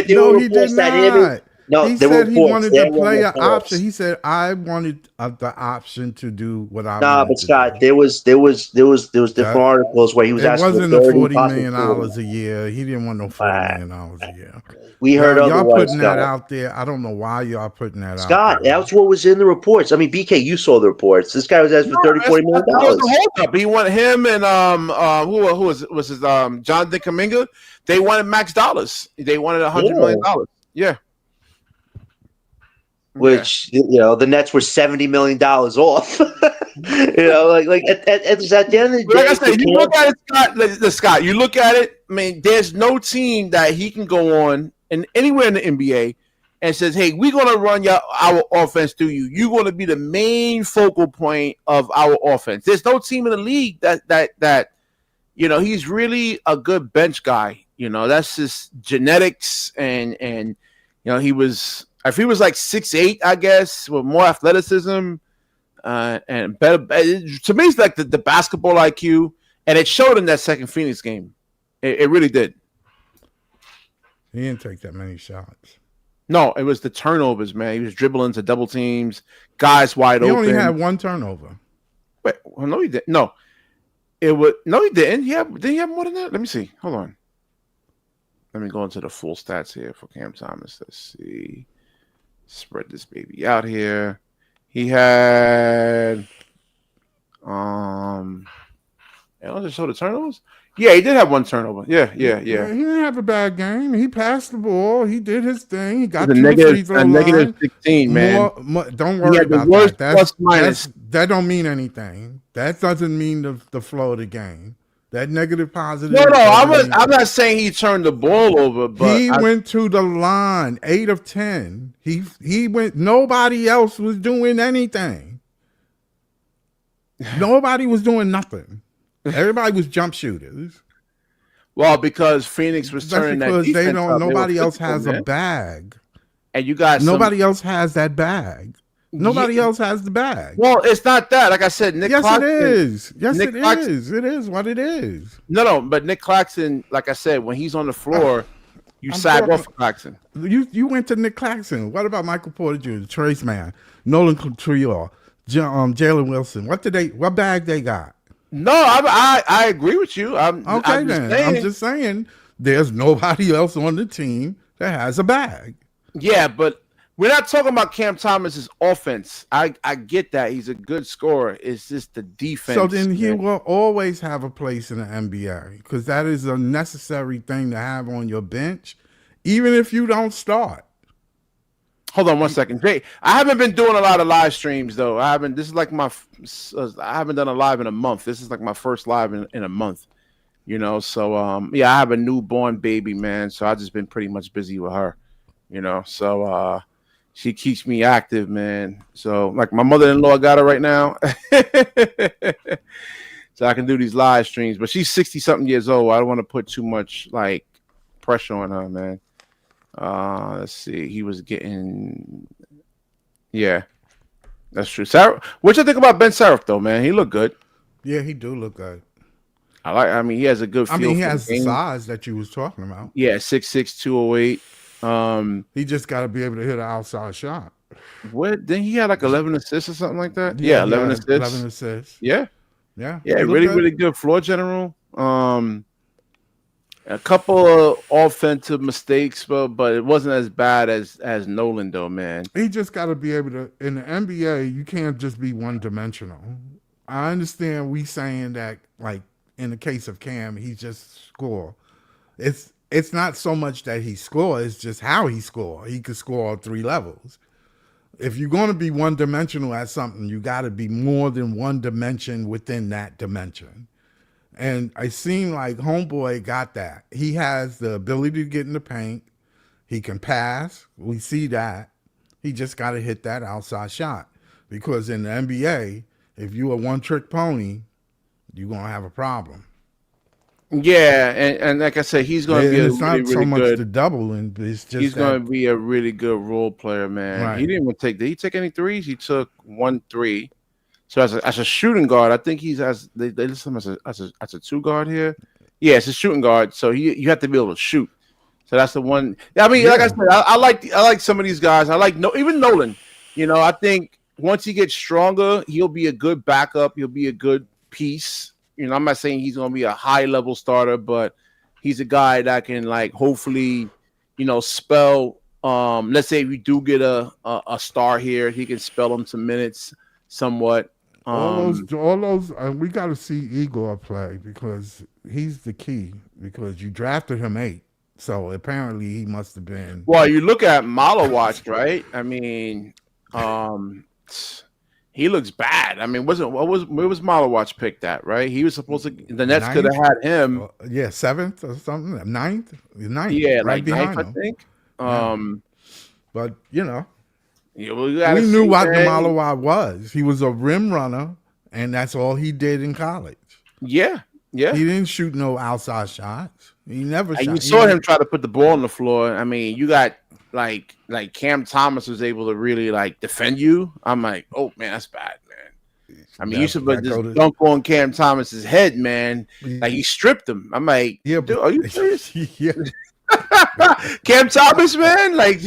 No, he did not. No, he said he wanted the player option. He said, "I wanted the option to do what I." Nah, but Scott, there was different articles where he was asking. It wasn't $40 million a year. He didn't want no $40 million a year. We heard y'all putting that out there. I don't know why y'all putting that out. Scott, that's what was in the reports. I mean, BK, you saw the reports. This guy was asking for $30, $40 million. He wanted him and who was his Jonathan Kuminga. They wanted max dollars. They wanted $100 million. Yeah. Which the Nets were $70 million off. At the end of the day, like I said, you look at it, Scott. You look at it. I mean, there's no team that he can go on and anywhere in the NBA and says, "Hey, we're gonna run our offense through you. You're gonna be the main focal point of our offense." There's no team in the league that he's really a good bench guy. That's his genetics and he was. If he was like 6'8", I guess, with more athleticism and better, to me, it's like the basketball IQ, and it showed in that second Phoenix game. It really did. He didn't take that many shots. No, it was the turnovers, man. He was dribbling to double teams, guys wide open. He only had one turnover. Wait, well, no, he didn't. No, he didn't. Did he have more than that? Let me see. Hold on. Let me go into the full stats here for Cam Thomas. Let's see. Spread this baby out here. He had just show the turnovers. Yeah, he did have one turnover. Yeah. He didn't have a bad game. He passed the ball. He did his thing. He got It was to the free throw a negative line. 16, man. Don't He worry had the about worst that. plus minus. That don't mean anything. That doesn't mean the flow of the game. That negative positive. No, I'm not saying he turned the ball over, but he went to the line 8 of 10. He went. Nobody else was doing anything. Nobody was doing nothing. Everybody was jump shooters. Well, because Phoenix was turning that defense they don't. up. Nobody else has a bag, and you got nobody else has that bag. Nobody else has the bag. Well, it's not that. Like I said, Nic Claxton. It is. Yes, Nic Claxton, is. It is what it is. No, but Nic Claxton, like I said, when he's on the floor, you sag off Claxton. You went to Nic Claxton. What about Michael Porter Jr., Trace Mann, Nolan Couture, Jalen Wilson? What bag they got? No, I agree with you. I'm just saying there's nobody else on the team that has a bag. Yeah, but we're not talking about Cam Thomas's offense. I get that. He's a good scorer. It's just the defense. So then he will always have a place in the NBA because that is a necessary thing to have on your bench, even if you don't start. Hold on one second, Jay. I haven't been doing a lot of live streams though. I haven't done a live in a month. This is like my first live in a month. You know, so I have a newborn baby, man. So I've just been pretty much busy with her. You know, so she keeps me active, man. So like my mother-in-law got her right now. So I can do these live streams. But she's 60-something years old. I don't want to put too much like pressure on her, man. Let's see. He was getting that's true. Sarah, what you think about Ben Seraph though, man? He looked good. Yeah, he do look good. He has a good feel. He has the size that you was talking about. Yeah, 6'6", 208. He just got to be able to hit an outside shot. What? Then he had like 11 assists or something like that. Yeah, 11 assists. 11 assists. Yeah. Really, really good floor general. A couple of offensive mistakes, but it wasn't as bad as Nolan though, man. He just got to be able to. In the NBA, you can't just be one dimensional. I understand we saying that, like in the case of Cam, he just score. It's not so much that he scores, it's just how he score. He could score on 3 levels. If you're going to be one dimensional at something, you got to be more than one dimension within that dimension. And it seemed like Homeboy got that. He has the ability to get in the paint. He can pass. We see that. He just got to hit that outside shot. Because in the NBA, if you a one-trick pony, you're going to have a problem. Yeah, and like I said, he's going to be it's not so much the double, and it's just he's going to be a really good role player, man. Right. He didn't even take. Did he take any threes? He took 1 3. So as a shooting guard, I think he's they list him as a 2 guard here. Yeah, it's a shooting guard. So you have to be able to shoot. So that's the one. I mean, like I said, I like some of these guys. I like even Nolan. You know, I think once he gets stronger, he'll be a good backup. He'll be a good piece. You know, I'm not saying he's going to be a high-level starter, but he's a guy that can, like, hopefully, you know, spell. Let's say if we do get a star here, he can spell him some minutes somewhat. All those, we got to see Igor play because he's the key. Because you drafted him 8, so apparently he must have been. Well, you look at Malawatch, right? I mean, he looks bad. I mean, where was Malawatch picked at, right? He was supposed to. The Nets could have had him. 7th or something. 9th. Yeah, right like behind 9th, him. I think. But you know, we knew what the Malawatch was. He was a rim runner, and that's all he did in college. Yeah. He didn't shoot no outside shots. He never. You saw him try to put the ball on the floor. I mean, you got. Like Cam Thomas was able to really like defend you. I'm like, oh man, that's bad, man. I mean, you should just dunk on Cam Thomas's head, man. Like he stripped him. I'm like, yeah, dude, are you serious? Yeah. Cam Thomas, man. Like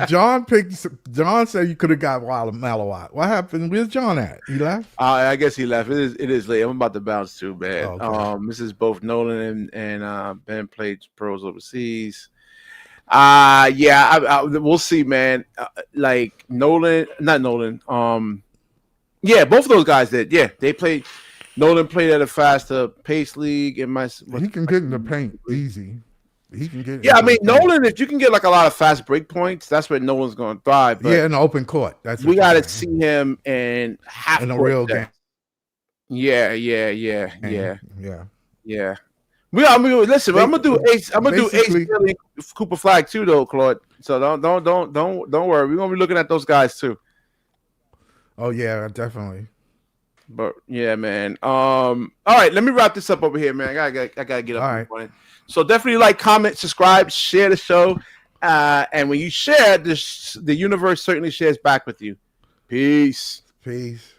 John said you could have got Malawat. What happened? Where's John at? He left? I guess he left. It is late. I'm about to bounce too, man. Oh, okay. This is both Nolan and Ben played pros overseas. We'll see, man. Like not Nolan. Yeah, both of those guys did. Yeah, they played. Nolan played at a faster pace league. He can get in the paint easy. He can get. Yeah, I mean, into the paint. Nolan, if you can get like a lot of fast break points, that's where Nolan's going to thrive. But Yeah, in the open court. That's we got to see him in half in a court real depth. game. Yeah. Listen, I'm gonna do Ace. I'm gonna do Ace Philly, Cooper Flag too, though, Claude. So don't worry. We're gonna be looking at those guys too. Oh yeah, definitely. But yeah, man. All right, let me wrap this up over here, man. I gotta get up. All right. So definitely like, comment, subscribe, share the show, and when you share this, the universe certainly shares back with you. Peace. Peace.